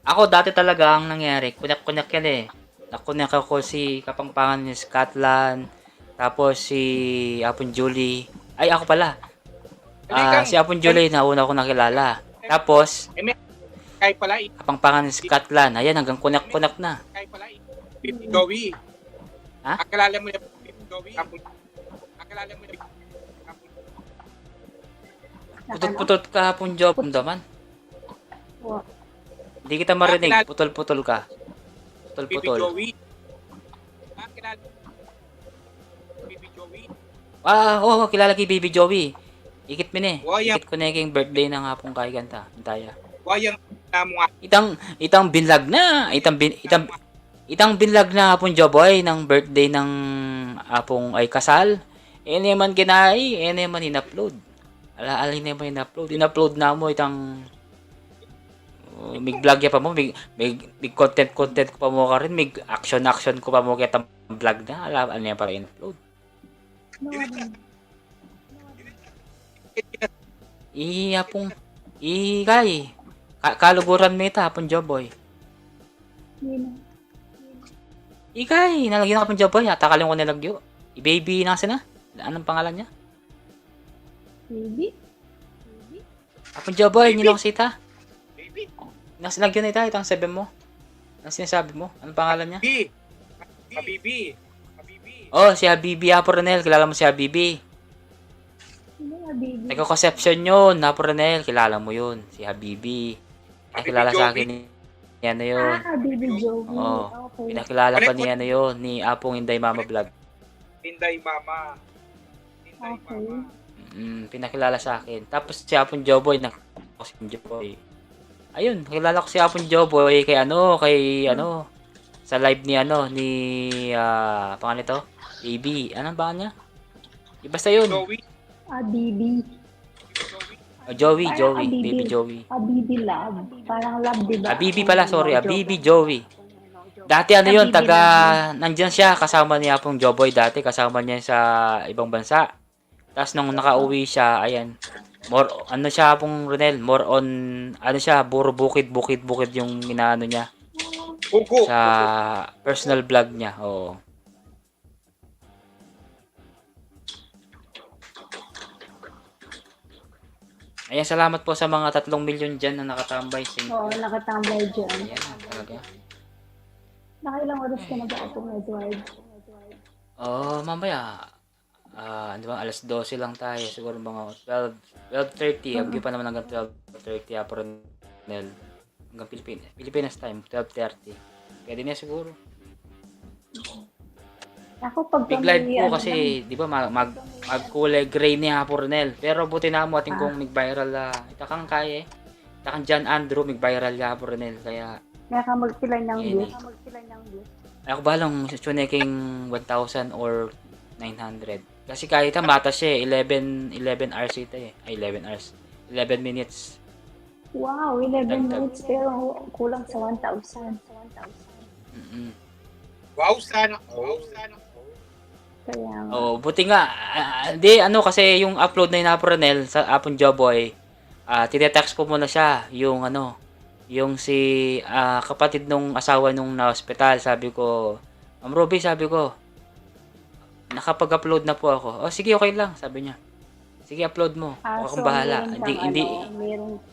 [SPEAKER 1] ako dati talaga ang nangyari, kunak-kunak yan eh. Nakunak ako si Kapangpangan ni Scotland, tapos si Apon Julie. Ay, ako pala. Si Apon Julie, nauna ko nakilala. Tapos,
[SPEAKER 2] Kay pala,
[SPEAKER 1] Kapangpangan ni Scotland. Ayan, hanggang kunak-kunak na.
[SPEAKER 2] kay pala, Baby Joey.
[SPEAKER 1] Ha?
[SPEAKER 2] Akala mo yung Baby Joey? Akala mo yung
[SPEAKER 1] Putol-putol ka, Apon Job. Daman.
[SPEAKER 3] Wow.
[SPEAKER 1] Hindi kita marinig. Putol-putol ka.
[SPEAKER 2] Baby
[SPEAKER 1] Putol-putol.
[SPEAKER 2] Joey. Akala Baby Joey.
[SPEAKER 1] Oo, kilala kay Baby Joey. Ikit mo ni.
[SPEAKER 2] Wayang,
[SPEAKER 1] Ikit ko na yung birthday ng hapong kaganta. Hintaya.
[SPEAKER 2] wayang na mo nga.
[SPEAKER 1] Itang binlag na. Itang binlag na hapon Joboy ng birthday ng hapong ay kasal. Naman kinai. Naman in-upload. Alin naman in-upload. In-upload na mo itang mig vlog ya pa mo. Mig content ko pa mo ka rin. Mig action ko pa mo kaya itang vlog na. Ano yan para in-upload. Hapong kay. Kaluguran mo ito hapon Joboy. Ikay, nalagyan na ka pang Joboy. Atakalin ko nilagyo. I-baby na kasi na. Anong pangalan niya?
[SPEAKER 3] Baby?
[SPEAKER 1] Apong Joboy,
[SPEAKER 2] Baby.
[SPEAKER 1] nilo kasi ita.
[SPEAKER 2] Baby.
[SPEAKER 1] Nasilagyan na ita, itang 7 mo. Ang sinasabi mo? Anong pangalan niya?
[SPEAKER 2] Habibi. Habibi. Habibi.
[SPEAKER 1] Oh, si Habibi Aporonel. Kilala mo si Habibi.
[SPEAKER 3] Ano nga, baby?
[SPEAKER 1] Nagko-conception yun. Aporonel, kilala mo yun. Si Habibi. Nakilala sa akin ni ano yun.
[SPEAKER 3] Baby Joey.
[SPEAKER 1] Oo.
[SPEAKER 3] Okay.
[SPEAKER 1] Pinakilala pa ni ano yun, ni Apong Inday Mama Vlog.
[SPEAKER 2] Inday Mama. Inday
[SPEAKER 3] Okay.
[SPEAKER 2] Mama.
[SPEAKER 1] Pinakilala sa akin. Tapos si Apong Joboy, si Joboy. Ayun, nakilala ko si Apong Joboy kay sa live ni pangalan nito? AB. Anong pangalan niya? Basta yun.
[SPEAKER 2] Joey.
[SPEAKER 3] Baby.
[SPEAKER 1] Joey,
[SPEAKER 3] Parang Habibi.
[SPEAKER 1] Baby Joey.
[SPEAKER 3] Baby love. Parang love, di ba?
[SPEAKER 1] Habibi pala, sorry. Habibi Joey. Dati ano yun, nandyan siya, kasama niya Apong Joboy dati, kasama niya sa ibang bansa. Tapos nung nakauwi siya, ayan, siya Apong Ronel, more on, puro bukid yung inaano niya
[SPEAKER 2] Hugo.
[SPEAKER 1] sa personal vlog niya, oo. Ayan, salamat po sa mga 3 milyon dyan na nakatambay. Thank
[SPEAKER 3] Oo,
[SPEAKER 1] you.
[SPEAKER 3] nakatambay dyan.
[SPEAKER 1] Ayan, talaga.
[SPEAKER 3] Nakailang oras ka na ba Apong Edward?
[SPEAKER 1] Mamaya, ano ba, alas 12 lang tayo. Siguro mga 12:30. Hanggang pa naman hanggang 12:30 Aporonel. Hanggang Pilipinas time, 12:30. Pwede na siguro.
[SPEAKER 3] Ako pag
[SPEAKER 1] Big live po kasi, di ba, magkulay gray ni Aporonel. Pero buti na mo ating kung mag-viral itakang kaya eh. Itakang John Andrew, mag-viral ya Aporonel. Kaya,
[SPEAKER 3] Kaya ka magpilay ng
[SPEAKER 1] Yan
[SPEAKER 3] views.
[SPEAKER 1] ako balang suneking 1,000 or 900. Kasi kahit mata siya 11 hours ito eh. Ay, 11 hours. 11 minutes.
[SPEAKER 3] Wow, 11
[SPEAKER 1] Dagdag.
[SPEAKER 3] minutes pero kulang sa 1,000.
[SPEAKER 1] Mm-mm.
[SPEAKER 2] Wow, sana. Wow, sana.
[SPEAKER 3] Kaya nga.
[SPEAKER 1] Oh, buti nga. Hindi, kasi yung upload na yun na Ronel sa Apon Joboy, tinetext ko muna siya, yung si kapatid nung asawa nung na-hospital, sabi ko, Ma'am Ruby, sabi ko, nakapag-upload na po ako. Oh, sige, okay lang, sabi niya. Sige, upload mo. Ako akong bahala.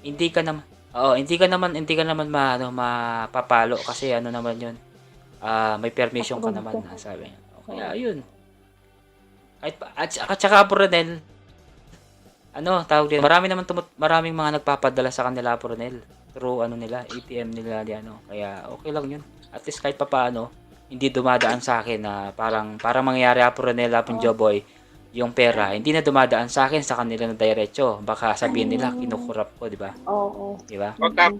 [SPEAKER 1] Hindi ka naman mapapalo kasi naman yun. May permission ka naman, sabi niya. Okay, ayun. At saka Aporonel, tawag din, maraming mga nagpapadala sa kanila Aporonel through ATM nila kaya okay lang yun. At least kahit papaano, hindi dumadaan sa akin na parang mangyayari Aporonel Apong Joboy yung pera, hindi na dumadaan sa akin, sa kanila na diretso. Baka sabihin nila kinukurap ko, di ba?
[SPEAKER 3] Oo.
[SPEAKER 1] Di ba?
[SPEAKER 2] Wag tap.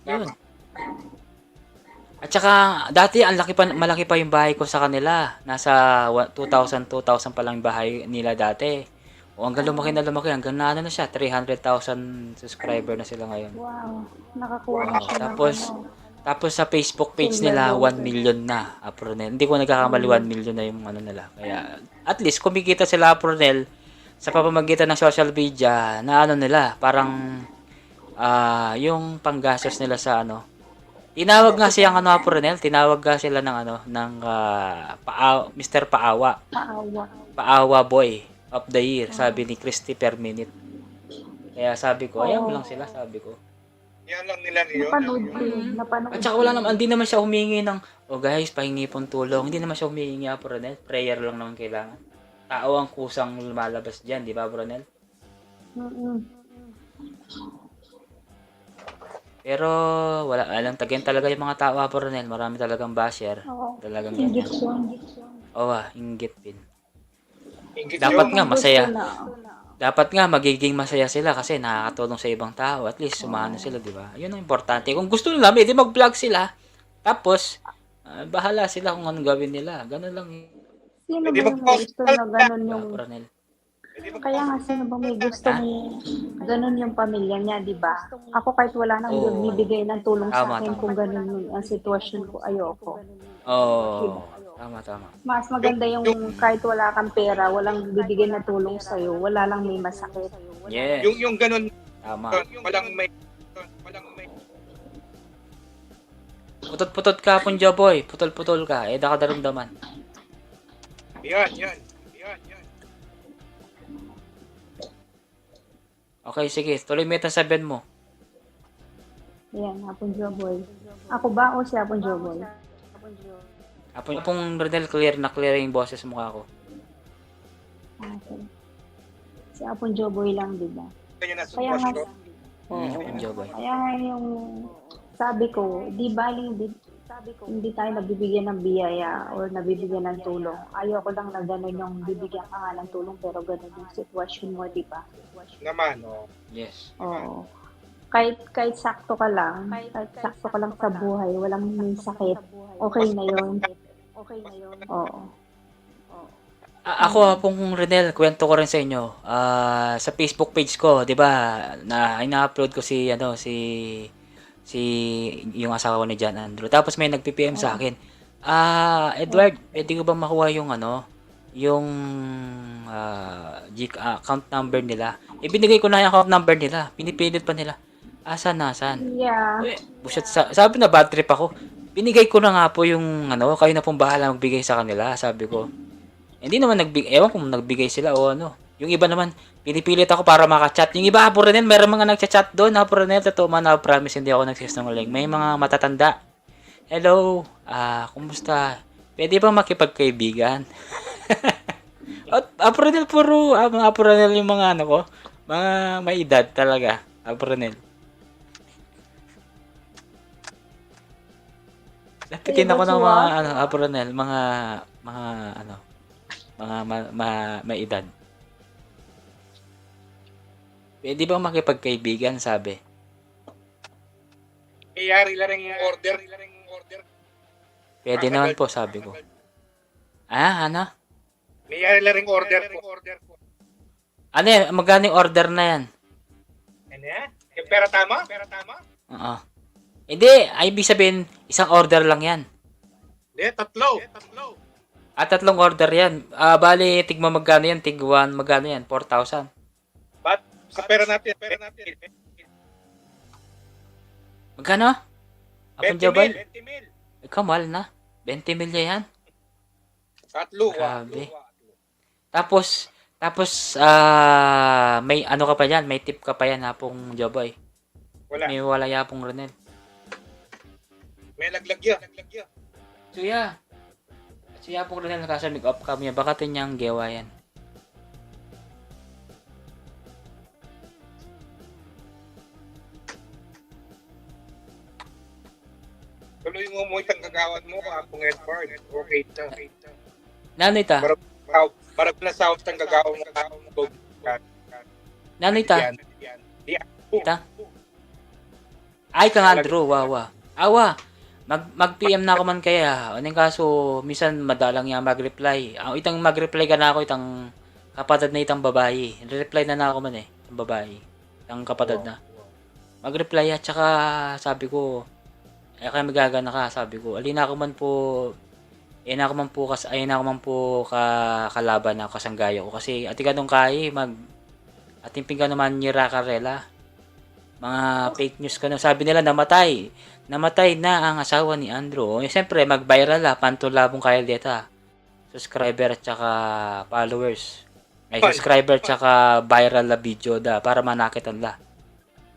[SPEAKER 1] Yun. At saka, dati, malaki pa yung bahay ko sa kanila. Nasa 2,000 pa lang yung bahay nila dati. O hanggang lumaki na lumaki, hanggang na ano na siya, 300,000 subscriber na sila ngayon.
[SPEAKER 3] Wow. Nakakuha na
[SPEAKER 1] Oo,
[SPEAKER 3] siya ng
[SPEAKER 1] tapos sa Facebook page
[SPEAKER 3] Silver
[SPEAKER 1] nila, 1
[SPEAKER 3] bowler.
[SPEAKER 1] million na, Apronel. Hindi ko nagkakamali, 1 million na yung ano nila. Kaya, at least, kumikita sila, Apronel, sa pamamagitan ng social media, na ano nila, parang, yung panggastos nila sa ano, tinawag nga siyang ano, Apronel, tinawag nga sila ng ano, ng Mr. Paawa.
[SPEAKER 3] Paawa.
[SPEAKER 1] Paawa Boy of the Year, sabi ni Christy per minute. Kaya sabi ko, ayan mo lang sila, sabi ko.
[SPEAKER 2] Yan lang nila yun.
[SPEAKER 3] Napanood ko yun. Napanood
[SPEAKER 1] At saka wala naman, hindi naman siya humingi ng, oh guys, pahingi pong tulong. Hindi naman siya humingi, Apronel. Prayer lang naman kailangan. Tao ang kusang lumalabas dyan, di ba, Apronel?
[SPEAKER 3] Mm-mm.
[SPEAKER 1] Pero, wala, alam, tagyan talaga yung mga tao, Apronel. Marami talagang basher.
[SPEAKER 3] Oo.
[SPEAKER 1] Talagang
[SPEAKER 3] Inggit
[SPEAKER 1] ganyan.
[SPEAKER 3] yun.
[SPEAKER 1] Oo, inggit din.
[SPEAKER 2] Ingit
[SPEAKER 1] Dapat
[SPEAKER 2] yun.
[SPEAKER 1] nga, masaya.
[SPEAKER 3] Gusto na.
[SPEAKER 1] Dapat nga magiging masaya sila kasi nakakatulong sa ibang tao. At least sumano sila, di ba? Yun ang importante. Kung gusto nila, edi mag-vlog sila. Tapos, bahala sila kung anong gawin nila. Ganun lang.
[SPEAKER 3] Sino
[SPEAKER 2] Hindi
[SPEAKER 3] ba yung may gusto na ganun yung...
[SPEAKER 1] Apronel.
[SPEAKER 3] Kaya nga, sino ba may gusto ganun yung pamilya niya, di ba? Ako kahit wala nang
[SPEAKER 1] Oo.
[SPEAKER 3] bibigay ng tulong
[SPEAKER 1] Tama,
[SPEAKER 3] sa akin
[SPEAKER 1] tama.
[SPEAKER 3] kung ganun yung ang sitwasyon ko, ayoko.
[SPEAKER 1] Oo. Tama.
[SPEAKER 3] Mas maganda yung kahit wala kang pera, walang bibigay na tulong sa'yo, wala lang may masakit.
[SPEAKER 1] Yes.
[SPEAKER 2] Yung ganun,
[SPEAKER 1] Tama.
[SPEAKER 2] walang may
[SPEAKER 1] Putot-putot ka, Punja Boy. Putol-putol ka. Da ka daramdaman.
[SPEAKER 2] yan.
[SPEAKER 1] Okay, sige. Tuloy mo ito sabihin mo.
[SPEAKER 3] Yan, Hapon Joboy. Ako ba o si Hapon Joboy?
[SPEAKER 1] Apong Rodel, clear yung boses mukha ko.
[SPEAKER 3] Okay. Si Hapon Joboy lang, di ba?
[SPEAKER 2] Ganyan na
[SPEAKER 3] Kaya nga,
[SPEAKER 2] sitwasyon.
[SPEAKER 3] oo.
[SPEAKER 1] Punja Boy.
[SPEAKER 3] Kaya nga yung sabi ko, di baling hindi tayo nabibigyan ng biyaya or nabibigyan ng tulong. Ayoko lang na gano'n yung bibigyan ka nga ng tulong pero gano'n yung sitwasyon mo, di ba?
[SPEAKER 2] Naman, oh.
[SPEAKER 1] Yes.
[SPEAKER 3] Oo. Kahit sakto ka lang sa buhay, walang may sakit, okay na yun. Oo.
[SPEAKER 1] Ako pong Renel, kwento ko rin sa inyo. Sa Facebook page ko, 'di ba? Na ina-upload ko si yung asawa ni John Andrew. Tapos may nag-PPM sa akin. Edward, pwede ko ba makuha yung yung account number nila? Ibinigay ko na yung account number nila. Pinipilit pa nila. Asan?
[SPEAKER 3] Yeah.
[SPEAKER 1] Buset, sabi na bad trip ako. Binigay ko na nga po yung kayo na pong bahala magbigay sa kanila, sabi ko. Hindi naman ewan kung nagbigay sila o ano. Yung iba naman, pinipilit ako para maka-chat. Yung iba, Apronel, meron mga nagchat-chat doon. Apronel, totoo man, promise, hindi ako nagsisinungaling. May mga matatanda. Hello, kumusta? Pwede ba makipagkaibigan? Apronel, puro, mga Apronel yung mga ko. Mga may edad talaga, Apronel. Lapitin ako ng mga, Apronel, mga may edad. Pwede ba makipagkaibigan, sabi?
[SPEAKER 2] Iyari lang yung order.
[SPEAKER 1] Pwede naman po, sabi ko. Ano?
[SPEAKER 2] Iyari lang yung order po.
[SPEAKER 1] Ano yan? Magkano yung order na yan?
[SPEAKER 2] Ano yan? Yung pera tama?
[SPEAKER 1] Oo. Hindi, ay ibig sabihin, isang order lang yan.
[SPEAKER 2] Hindi, tatlo.
[SPEAKER 1] Tatlong order yan. Bali, tigma magkano yan? Tig-1, magkano yan? 4,000.
[SPEAKER 2] But, sa pera natin.
[SPEAKER 1] Magkano?
[SPEAKER 2] 20
[SPEAKER 1] Jabal?
[SPEAKER 2] mil.
[SPEAKER 1] Kamal na. 20 milya yan.
[SPEAKER 2] Tatlo.
[SPEAKER 1] Grabe. Tapos, may ano ka pa yan? May tip ka pa yan, Hapong Joboy.
[SPEAKER 2] Wala.
[SPEAKER 1] May wala yapong Ronel.
[SPEAKER 2] May laglagya.
[SPEAKER 1] Suya. Suya po Ronel nakasa make-up kami. Baka tinyang gewa yan.
[SPEAKER 2] Tuloy mo mo itang kagawan mo, Apong Edward. Okay ta.
[SPEAKER 1] Nanoy ta?
[SPEAKER 2] Barag na sa utang kagawan mo.
[SPEAKER 1] Nanoy ta? Ta? Ay, kang Andrew. Wawa. Awa. Mag-PM na ako man kaya. Anong kaso, minsan madalang niya mag-reply. Ang itang mag-reply ka na ako, itang kapatid na itang babae. Reply na ako man eh, itang babae. Itang kapatid na. Mag-reply at saka sabi ko, kaya magagana ka, sabi ko. Alin ako man po, ayun ako man po kalaban na kasanggayo ko. Kasi ati ka nung kaya, atimping ka naman ni Racarela. Mga fake news ka na. Sabi nila, namatay na ang asawa ni Andrew. Siyempre, mag-viral pantulabong kaya deta. Subscriber at saka followers. May subscriber at saka viral na video para manakitan la.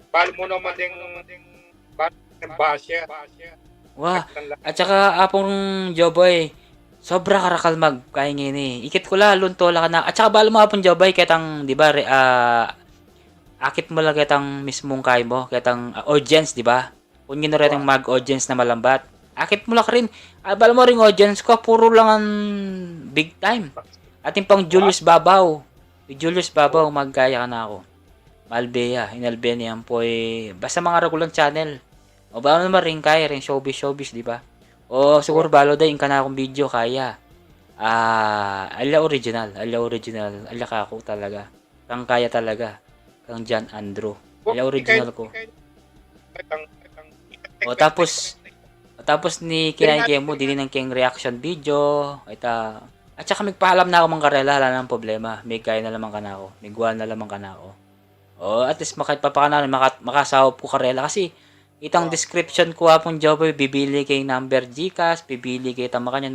[SPEAKER 2] Bal mo naman ding basya.
[SPEAKER 1] Wah, at saka apong Joboy, sobra karakal magkain ngayon eh. Ikit ko la, luntola ka na. At saka balo mo apong Joboy, ketang, di ba, akit mo lang ketang mismong kay mo, ketang audience, di ba? Kung yun rin ang mag-audience na malambat. Akit mo lang rin. Balo mo rin audience ko, puro lang ang big time. Ating pang Julius Babaw. Julius Babaw, magkaya ka na ako. Malbea, inalbea niyan po eh. Basta mga regular channel. O ba naman rin kaya rin showbiz, di ba? O siguro balo din ka na akong video kaya. Ala original, ala ka ako talaga. Kang kaya talaga. Kang John Andrew. Ala original ko. O tapos ni kinain mo din ng king reaction video. At saka magpaalam na ako mga karela, wala nang problema. May kaya na lamang ka na ako. May guwan na lamang ka na ako. O at least makapapakanan, makasahop ko karela kasi itang description ko hapon Joboy, bibili kay number Gcash, bibili kay makanyan.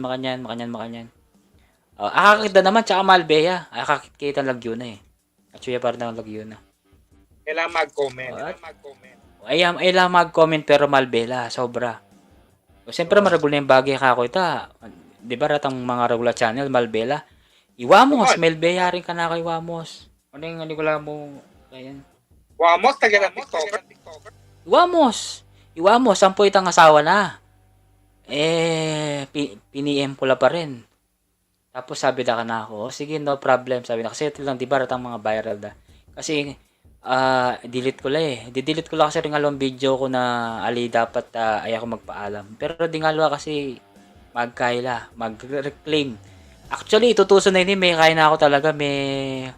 [SPEAKER 1] Akakita naman tsaka Malbea, akakita Laguna eh. At suya para ng Laguna.
[SPEAKER 2] Kailangan mag-comment.
[SPEAKER 1] Ay lang mag-comment pero Malbela, sobra. O siyempre maragul na yung bagay ka ako ita. Di ba ratang mga regular channel, Malbela? Iwamos, Malbea rin ka na kay Iwamos. Ano yung aligula mo? Ayan.
[SPEAKER 2] Wamos, taga ng TikToker.
[SPEAKER 1] Iwamos, sampo itang asawa na. Piniem ko la pa rin. Tapos sabi na ka na ako, sige, no problem. Sabi na, kasi ito lang, di ba, ratang mga viral na. Kasi, delete ko la eh. Didelete ko la kasi rin alawang video ko na ali dapat ay ako magpaalam. Pero di nga kasi magkaila, mag-reclaim. Actually, itutuso na yun, may kaya na ako talaga, may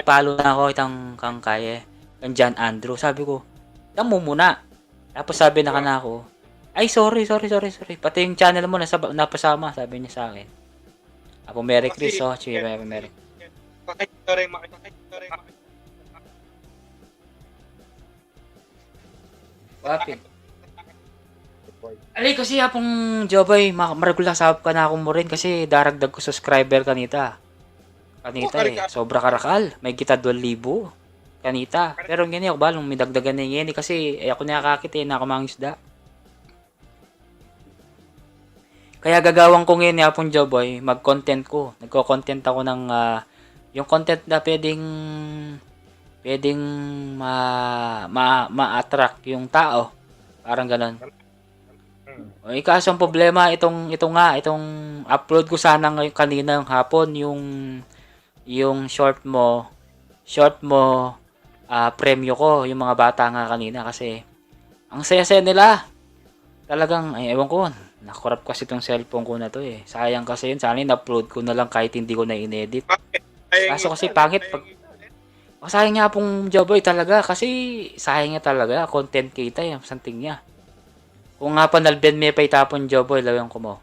[SPEAKER 1] palo na ako, kang kaya, kang John Andrew. Sabi ko, mo muna. Tapos sabi na ka na ako, ay, sorry. Pati yung channel mo napasama, sabi niya sa akin. Apo Merry Chris, Merry. Wapit. Alay, kasi apong Joboy, maragula sabab ka na ako mo rin kasi daragdag ko subscriber kanita eh. Sobra karakal. May kita 2,000 kanita. Pero ganyan ako balong may dagdagan na yan kasi ako nakakakit na ako mga isda. Kaya gagawang ko ngayon apong Joboy, mag-content ko. Nagko-content ako ng yung content na pwedeng ma-attract yung tao. Parang ganun. O kaso ang problema itong upload ko sana ngayon kanina ng hapon yung short mo premyo ko yung mga bata nga kanina kasi ang saya-saya nila. Talagang ewan ko, nakorap kasi itong cellphone ko na to eh. Sayang kasi yun, sana in-upload ko na lang kahit hindi ko na in-edit. Kaso kasi pangit pag sayang nga pong Joboy talaga kasi sayang nga talaga content kita yung something niya. Kung nga panalben may pa itapon Joboy, lawang ko mo.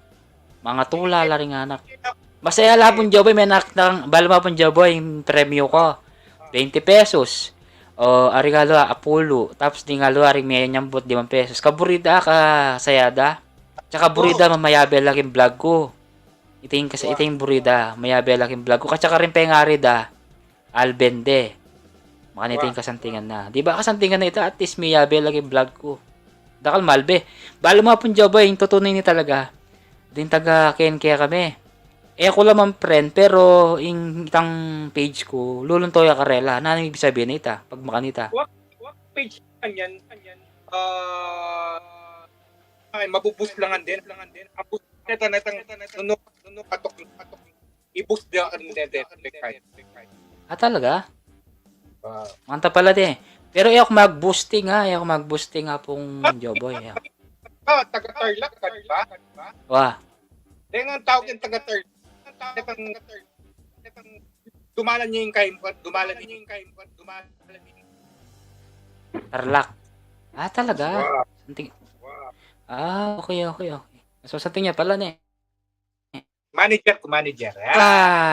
[SPEAKER 1] Mga tula la ring anak. Masaya la pong Joboy, may balma pong Joboy, yung premyo ko. 20 pesos. O arigalo Apollo. Tapos di nga luaring may nyambot 5 pesos. Kaburida ka sayada. Tsaka burida mamayabe laking vlog ko. Iting burida, mayabe laking vlog ko. Tsaka rin pengari albende. Makaniting kasantingan na. Di ba kasantingan na ito at least mayabe laking vlog ko. Dakal malbe. Balo mo pong Joboy, yung tutunay ni talaga. Din taga kaya kami. Ako lamang friend, pero yung itang page ko, luluntoy karela. Ano ibig sabihin na ita? Pag makanita.
[SPEAKER 2] What page yan? Mabuboost langan din. Abus nunok patok. I-boost din
[SPEAKER 1] Talaga? Manta pala din. Pero ako mag-boosting pong Joboy.
[SPEAKER 2] taga-Tarlac ka, di ba?
[SPEAKER 1] Wah.
[SPEAKER 2] Kaya nga ang tawag yung taga-Tarlac. Dumalan niyo yung dumalan niyo yung
[SPEAKER 1] Tarlac. Ah, talaga?
[SPEAKER 2] Wow.
[SPEAKER 1] Santing. Okay. So, santing niya pala na eh.
[SPEAKER 2] Manager.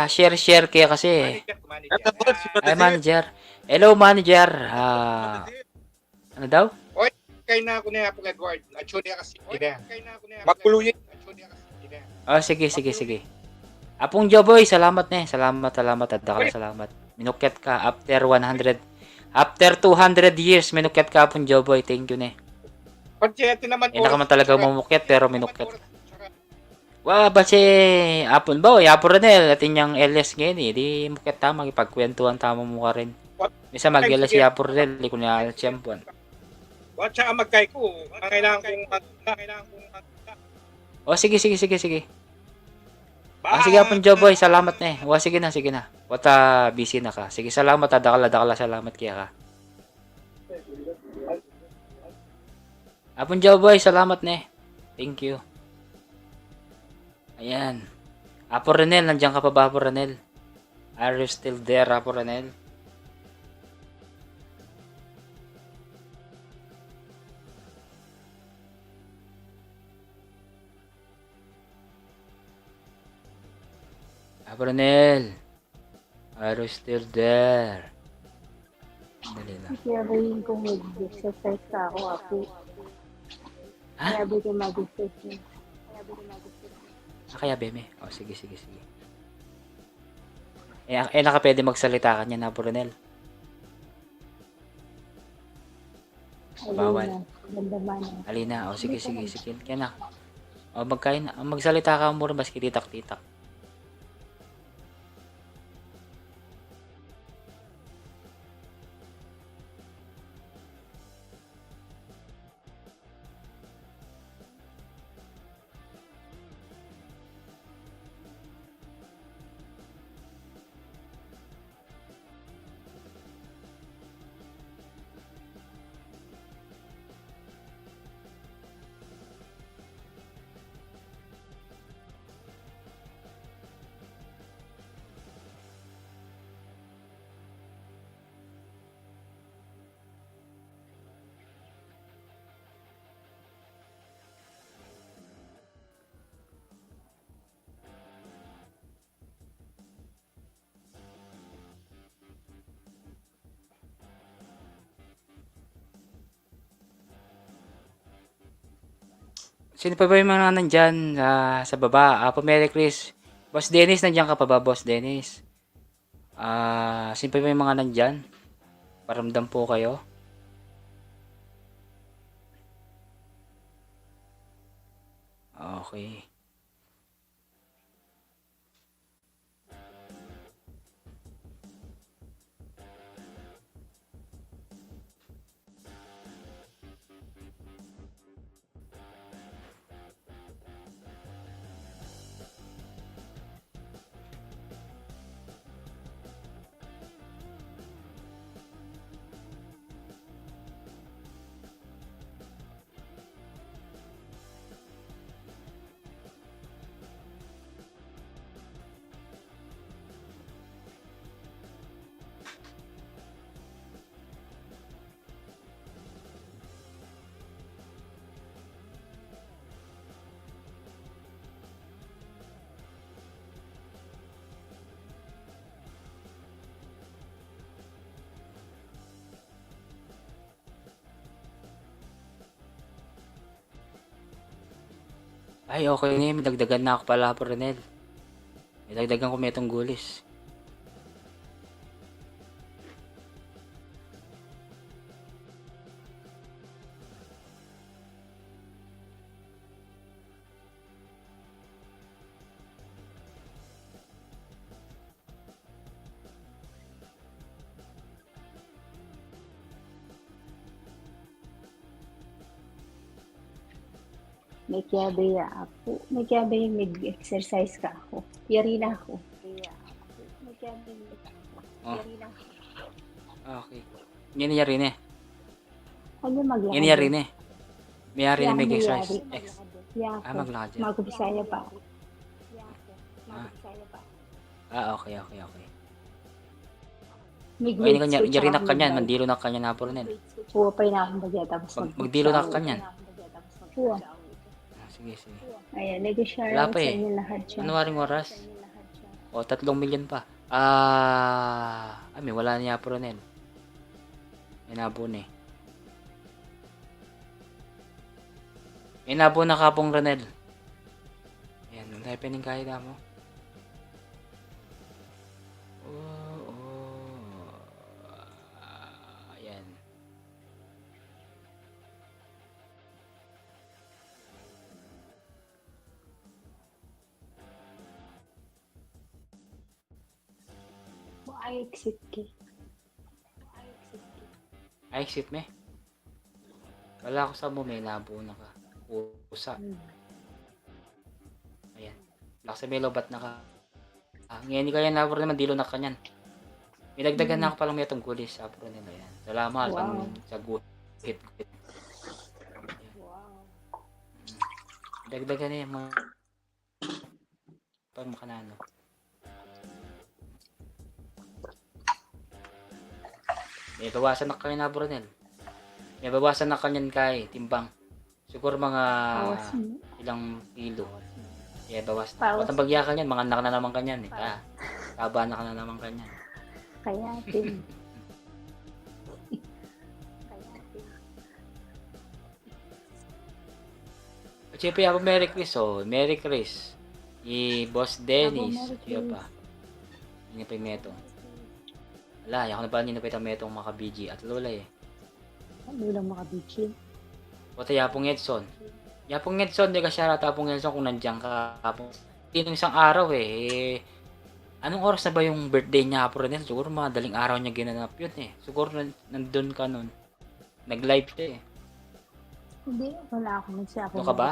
[SPEAKER 1] Share kaya kasi. Ay,
[SPEAKER 2] Manager.
[SPEAKER 1] manager. Hello, manager. Ano daw?
[SPEAKER 2] Kaya na ako na po, Edward. Actually, kasi magpuluyin.
[SPEAKER 1] Sige. Apong Joboy, salamat na eh. Salamat. Salamat. Minukyat ka after 200 years, minukyat ka apong Joboy. Thank you na eh.
[SPEAKER 2] Pagkiyete naman
[SPEAKER 1] Hindi ka man talaga mamukyat, pero minukyat ka. Wah, base apon ba? Yapo Ranel, atin yung LS ngayon eh. Di mukyat tama, ipagkwentuhan tama mo ka rin. Misa mag-LS Yapo Ranel, di ko na tiyempuan.
[SPEAKER 2] At saka magkay ko, kailangan kong
[SPEAKER 1] Sige. Sige apong Joboy, salamat na eh. Sige na. Wata busy na ka. Sige, salamat dakala, salamat kaya ka. Apong Joboy, salamat na eh. Thank you. Ayan. Apo Ranel, nandiyan ka pa ba, Apo Ranel? Are you still there, Apo Ranel? Apo Ranel, are you still there? Dali lang.
[SPEAKER 3] Kaya ba yung kung mag-exercise ka ako, Apo?
[SPEAKER 1] Ha?
[SPEAKER 3] Kaya ba yung mag-exercise?
[SPEAKER 1] Kaya beme. Sige. Nakapwede magsalita ka niya na, Apo Ranel. Bawal. Alina, sige. Kaya na. Magsalita ka mo rin, baski titak-titak. Sino pa ba yung mga nandyan sa baba? Apo Merry Chris. Boss Dennis, nandyan ka pa ba, Boss Dennis? Sino pa ba yung mga nandyan? Paramdam po kayo. Okay. Ay, okay na yun. May dagdagan na ako pala, Apo Ranel. May dagdagan ko metong gulis.
[SPEAKER 3] May kaya ba yung Apo? May kaya ba yung mag-exercise ka ako? Yari na ako. May kaya ba yung yari na ako?
[SPEAKER 1] Okay. Yan nangyari na eh.
[SPEAKER 3] Ano maglakad?
[SPEAKER 1] Yan nangyari na eh. May-ari na
[SPEAKER 3] Yang
[SPEAKER 1] Mega
[SPEAKER 3] may-ari.
[SPEAKER 1] Express X.
[SPEAKER 3] Yako.
[SPEAKER 1] Maglakad dyan.
[SPEAKER 3] Magbisaya pa.
[SPEAKER 1] Okay.
[SPEAKER 3] May
[SPEAKER 1] Okay,
[SPEAKER 3] grades
[SPEAKER 1] kanya,
[SPEAKER 3] ko
[SPEAKER 1] yari na
[SPEAKER 3] tsaka
[SPEAKER 1] kanyan,
[SPEAKER 3] may
[SPEAKER 1] mandilo na kanyan na po rin.
[SPEAKER 3] Huwapay na akong bagya tapos
[SPEAKER 1] Magdilo na kanyan.
[SPEAKER 3] Huwa.
[SPEAKER 1] Sige.
[SPEAKER 3] Ayan, nag-share
[SPEAKER 1] Wala
[SPEAKER 3] out
[SPEAKER 1] pa
[SPEAKER 3] sa
[SPEAKER 1] eh.
[SPEAKER 3] inyo lahat siya.
[SPEAKER 1] Ano waring oras? O, 3 milyon pa. May wala niya po rin. May nabon eh. May nabon na kapong Ronel. Ayan, ang happening kahit na mo. Ayan.
[SPEAKER 3] Ay, exit ki.
[SPEAKER 1] Ay, exit me. Wala ko sa mo, may nabo na ka. Pusa. Ayan. Wala sa may lobat na ka. Ngayon kaya nabo naman, dilo na kanyan. May dagdagan na ako palang may itong gulis. Apro nila yan. Salamat
[SPEAKER 3] Wow.
[SPEAKER 1] sa guhit.
[SPEAKER 3] Wow.
[SPEAKER 1] Dagdagan na yan mga pag makanano. May bawasan na kayo na Brunel. May bawasan na kanyan kay timbang. Siguro mga
[SPEAKER 3] Bawas mo.
[SPEAKER 1] ilang kilo. Bawas.
[SPEAKER 3] Bawas.
[SPEAKER 1] At ang bagya kanyan, mga anak na naman kanyan eh. Taba na ka na naman kanyan.
[SPEAKER 3] Kaya din.
[SPEAKER 1] Siyempre ako Merry Chris Merry Chris. Boss Dennis.
[SPEAKER 3] Merry
[SPEAKER 1] Siya
[SPEAKER 3] Chris.
[SPEAKER 1] pa. Hindi pa yung metong. Wala, ako na pa hindi na pa yung metong mga BG at lola eh.
[SPEAKER 3] Ano lang makabitchin?
[SPEAKER 1] Wata Yapong Edson. Yapong Edson, di ka siya Yapong Edson kung nandiyan ka. Tinong isang araw anong oras na ba yung birthday niya po rin? Siguro madaling araw niya ginanap yun eh. Siguro nandun ka nun. Nag-live siya eh.
[SPEAKER 3] Hindi, wala ako. Nagsiya ako.
[SPEAKER 1] Ano ka ba?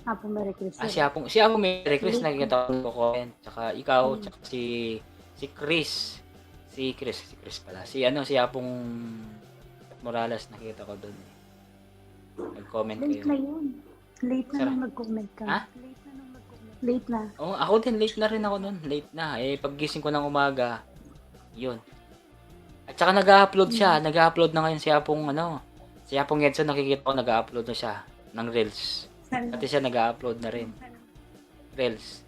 [SPEAKER 3] Apo Merry Chris.
[SPEAKER 1] Si Apo Merry Chris, nakikita ko comment. Tsaka ikaw, tsaka si Chris. Si Chris pala. Si Apong Morales, nakita ko doon eh. Nag-comment
[SPEAKER 3] Late
[SPEAKER 1] kayo.
[SPEAKER 3] na yun. Late na
[SPEAKER 1] Sarap.
[SPEAKER 3] nung nag-comment ka.
[SPEAKER 1] Ha?
[SPEAKER 3] Late na.
[SPEAKER 1] Ako din, late na rin ako noon. Late na. Paggising ko ng umaga, yun. At saka nag-upload siya. Nag-upload na ngayon si Apong Edson, nakikita ko nag-upload na siya ng Reels. Pati siya nag-upload na rin. Reels.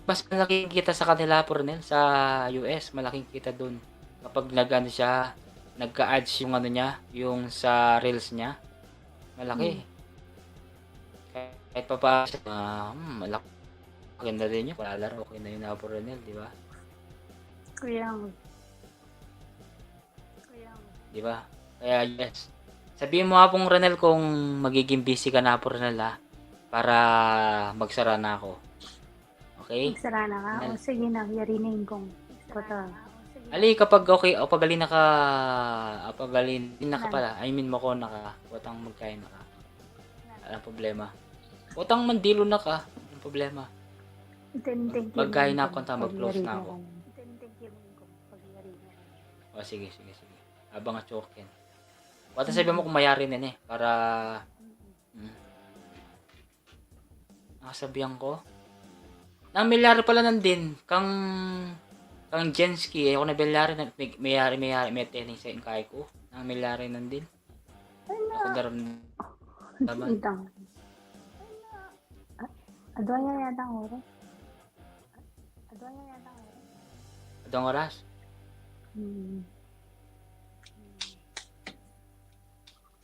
[SPEAKER 1] Mas malaking kita sa kanila, Purnel, sa US. Malaking kita dun. Kapag nagka-ads yung niya, yung sa Reels niya. Malaki. Kahit pa pa siya, malaki. Maganda rin yun. Palalaro, okay na yun na Purnel, di ba?
[SPEAKER 3] Kaya
[SPEAKER 1] Di ba? Kaya yes. Sabihin mo nga pong Ronel kung magiging busy ka na po Ronel para magsara na ako. Okay?
[SPEAKER 3] magsara na ka. O sige na, yarinin kong. Pata.
[SPEAKER 1] Ali, kapag okay, o pagalin na ka, pala. I mean, mako na ka. Watang magkain na ka. Walang problema. Watang mandilo na ka. Walang problema. Magkain na ako, mag-close na ako. O, sige. Abang at chokin. Wata sabi mo kung mayari na para nakasabihan ko. Nang milyari pala nandin kang Jensky ako na milyari na may tening sa inkay ko. Nang milyari nandin. Ako daram naman.
[SPEAKER 3] Itang. Adwaya yata ang oras.
[SPEAKER 1] Adong oras.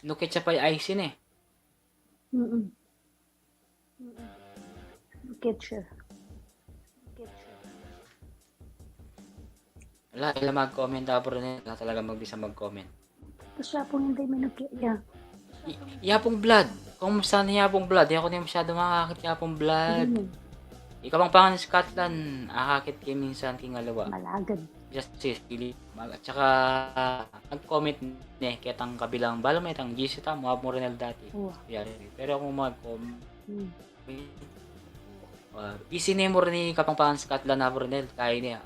[SPEAKER 1] Nukit siya pa yung icing
[SPEAKER 3] Kitchen.
[SPEAKER 1] Wala, ilang mag-comment ako rin. Wala talaga magbisa mag-comment.
[SPEAKER 3] Tapos siya po hindi may nagkaya.
[SPEAKER 1] Yapong blood. Kung saan Yapong blood, di ako na masyado makakakit Yapong blood. Ikaw ang pangan sa Scotland, akakit kayo minsan kingalawa.
[SPEAKER 3] Malagad.
[SPEAKER 1] Justice, Philip. At saka, nag-comment kitang kabilang, bala mo itang GC ta, mga mo rin dati. Pero kung mag-comment, busy mo rin ni kapangpangan sa Scotland na Brunel, kaya niya,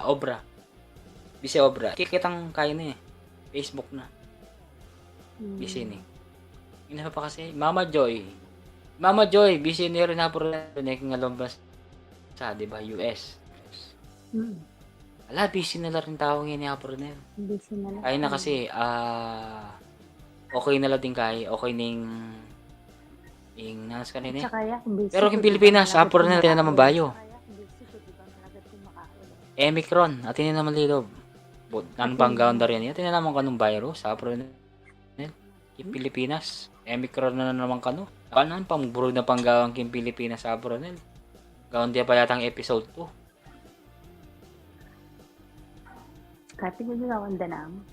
[SPEAKER 1] Obra. Busy Obra. Kikitang kaya niya Facebook na.
[SPEAKER 3] Hmm.
[SPEAKER 1] Busy ni. Yun na pa kasi. Mama Joy. Mama Joy, busy ni rin na po rin nga lumbas sa, di ba, US.
[SPEAKER 3] Hmm.
[SPEAKER 1] Ala, busy na rin tao ngayon ni Apronel.
[SPEAKER 3] Busy na lang.
[SPEAKER 1] Kaya na kasi, okay na lang din kaya. Okay ning nanas ka nini.
[SPEAKER 3] Tsaka ya, busy
[SPEAKER 1] Pero
[SPEAKER 3] ko,
[SPEAKER 1] kung
[SPEAKER 3] di ba,
[SPEAKER 1] Pilipinas,
[SPEAKER 3] malapit
[SPEAKER 1] Apronel,
[SPEAKER 3] kumakain.
[SPEAKER 1] tayo naman bayo.
[SPEAKER 3] Tsaka ya, busy ko, di ba, malapit kumakain.
[SPEAKER 1] Emicron, atin naman lilob. Ano bang boundary yan? Atin naman kanong virus, Apronel. Yung Pilipinas. Emicron na naman kano. Ano naman pang buro na panggawang king Pilipinas, Apronel. Gawin di pa yatang episode 2.
[SPEAKER 3] Kati ko nila ang danam.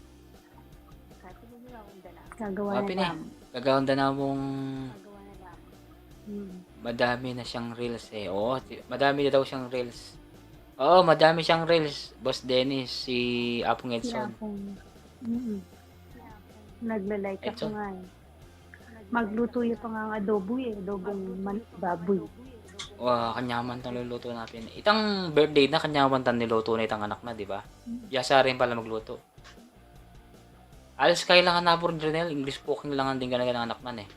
[SPEAKER 3] Gagawa
[SPEAKER 1] Wapi
[SPEAKER 3] na
[SPEAKER 1] na
[SPEAKER 3] lang.
[SPEAKER 1] Gagawin na namong
[SPEAKER 3] Gagawa na lang. Hmm.
[SPEAKER 1] madami na siyang reels eh. Oo, madami na daw siyang reels. Oo, madami siyang reels. Boss Dennis, si Apong Edson.
[SPEAKER 3] Nagla-like ako
[SPEAKER 1] Edson.
[SPEAKER 3] nga eh. Magluto yung pa nga ang adobo eh. Adobong baboy.
[SPEAKER 1] Kanyaman tang luluto natin. Itang birthday na kanyaman tang niluto na itang anak na, di ba? Yasa rin pala magluto. Alas kailangan na po rin Janelle, English speaking lang din ganagan ng anak man eh.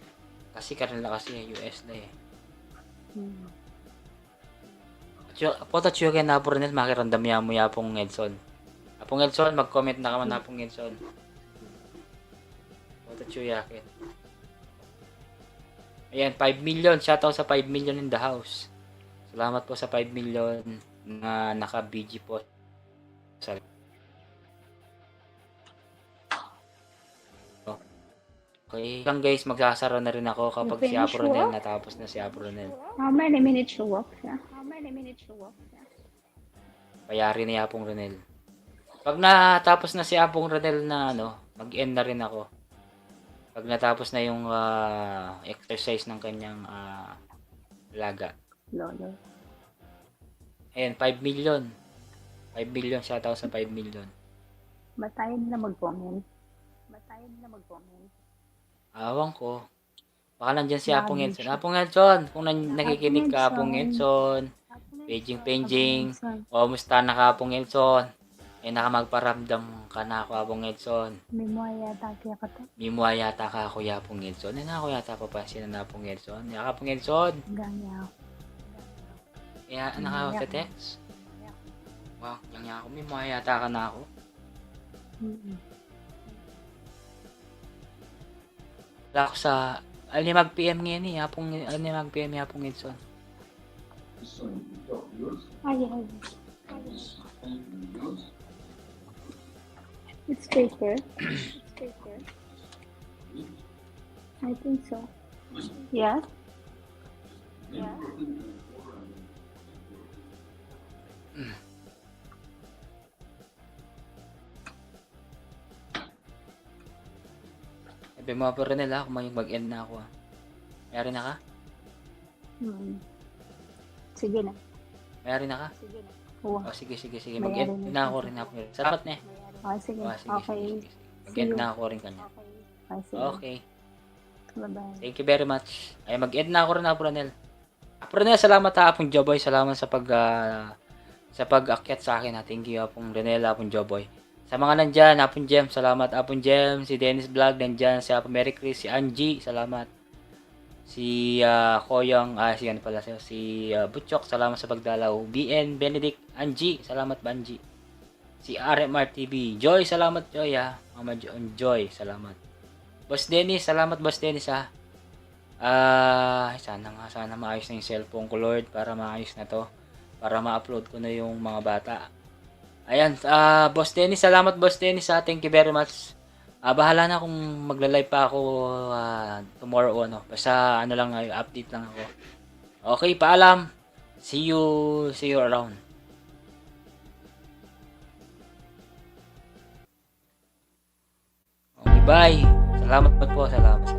[SPEAKER 1] Kasi kanila kasi US na eh.
[SPEAKER 3] Hmm.
[SPEAKER 1] Pota chiyo kay na po rin makirandam niya mo yapong Edson. Apong Edson, mag-comment na ka man Apong Edson. Pota chiyo yakin. Ayan, 5 million. Shoutout sa 5 million in the house. Salamat po sa 5 million na naka-BG po. Okay lang guys, magsasara na rin ako kapag si
[SPEAKER 3] Finish
[SPEAKER 1] Apronel
[SPEAKER 3] work?
[SPEAKER 1] natapos na si Apronel.
[SPEAKER 3] How many minutes you walk siya?
[SPEAKER 1] Bayari na Apong Ronel. Pag natapos na si Apong Ronel na mag-end na rin ako. Pag natapos na yung exercise ng kanyang laga.
[SPEAKER 3] Lolo.
[SPEAKER 1] Ayan, 5 million. 5 million, shoutout sa 5 million.
[SPEAKER 3] Matayin na mag-comment.
[SPEAKER 1] Awang ko. Baka nandyan si Apong Edson. Apong Edson, kung nakikinig ka Apong Edson, Paging, o musta na ka Apong Edson? Nakamagparamdam ka na ako Apong Edson.
[SPEAKER 3] Memoya taki ako to.
[SPEAKER 1] Mimwa yata ka ako Apong Edson. Ako yata papansin na Apong Edson. Apong Edson.
[SPEAKER 3] Ganya ako.
[SPEAKER 1] Kaya naka-text. Wow, yang ako. Mimwa yata ka na ako. Wala ko sa mag-PM ngayon eh. Mag-PM Apong Edson.
[SPEAKER 3] Ay. It's paper. I think so. Yeah? Sabi mo pa rin nila kung mag-end na ako. Mayari na ka? Sige na.
[SPEAKER 1] Mayari na ka?
[SPEAKER 3] Oo.
[SPEAKER 1] Sige. Mag-end na ako rin ako. Salamat na eh.
[SPEAKER 3] Sige.
[SPEAKER 1] Sige.
[SPEAKER 3] Okay.
[SPEAKER 1] Mag-end na ako rin kanya.
[SPEAKER 3] Sige.
[SPEAKER 1] Okay.
[SPEAKER 3] Bye-bye.
[SPEAKER 1] Thank you very much. Ay, mag-end na ako rin Apronel. Apronel, salamat Apong Joboy. Salamat sa pag-akyat sa akin. Thank you Apong Renel, Apong Joboy. Sa mga nandyan, Apong Jem, salamat Apong Jem. Si Dennis Vlog, nandyan. Si Apong Mary Chris, si Angie, salamat. Si Koyong, si Butchok, salamat sa pagdalaw. BN, Benedict, Angie, salamat Banji. Si RMR TV, Joy, salamat Joy Mama Joy, salamat. Boss Dennis, salamat Boss Dennis sana maayos na yung cellphone ko Lord para maayos na to. Para ma-upload ko na yung mga bata. Ayan, Boss Dennis, salamat Boss Dennis thank you very much. Bahala na kung magla-live pa ako tomorrow Basta lang update lang ako. Okay, paalam. See you around. Okay, bye. Salamat po. Salamat.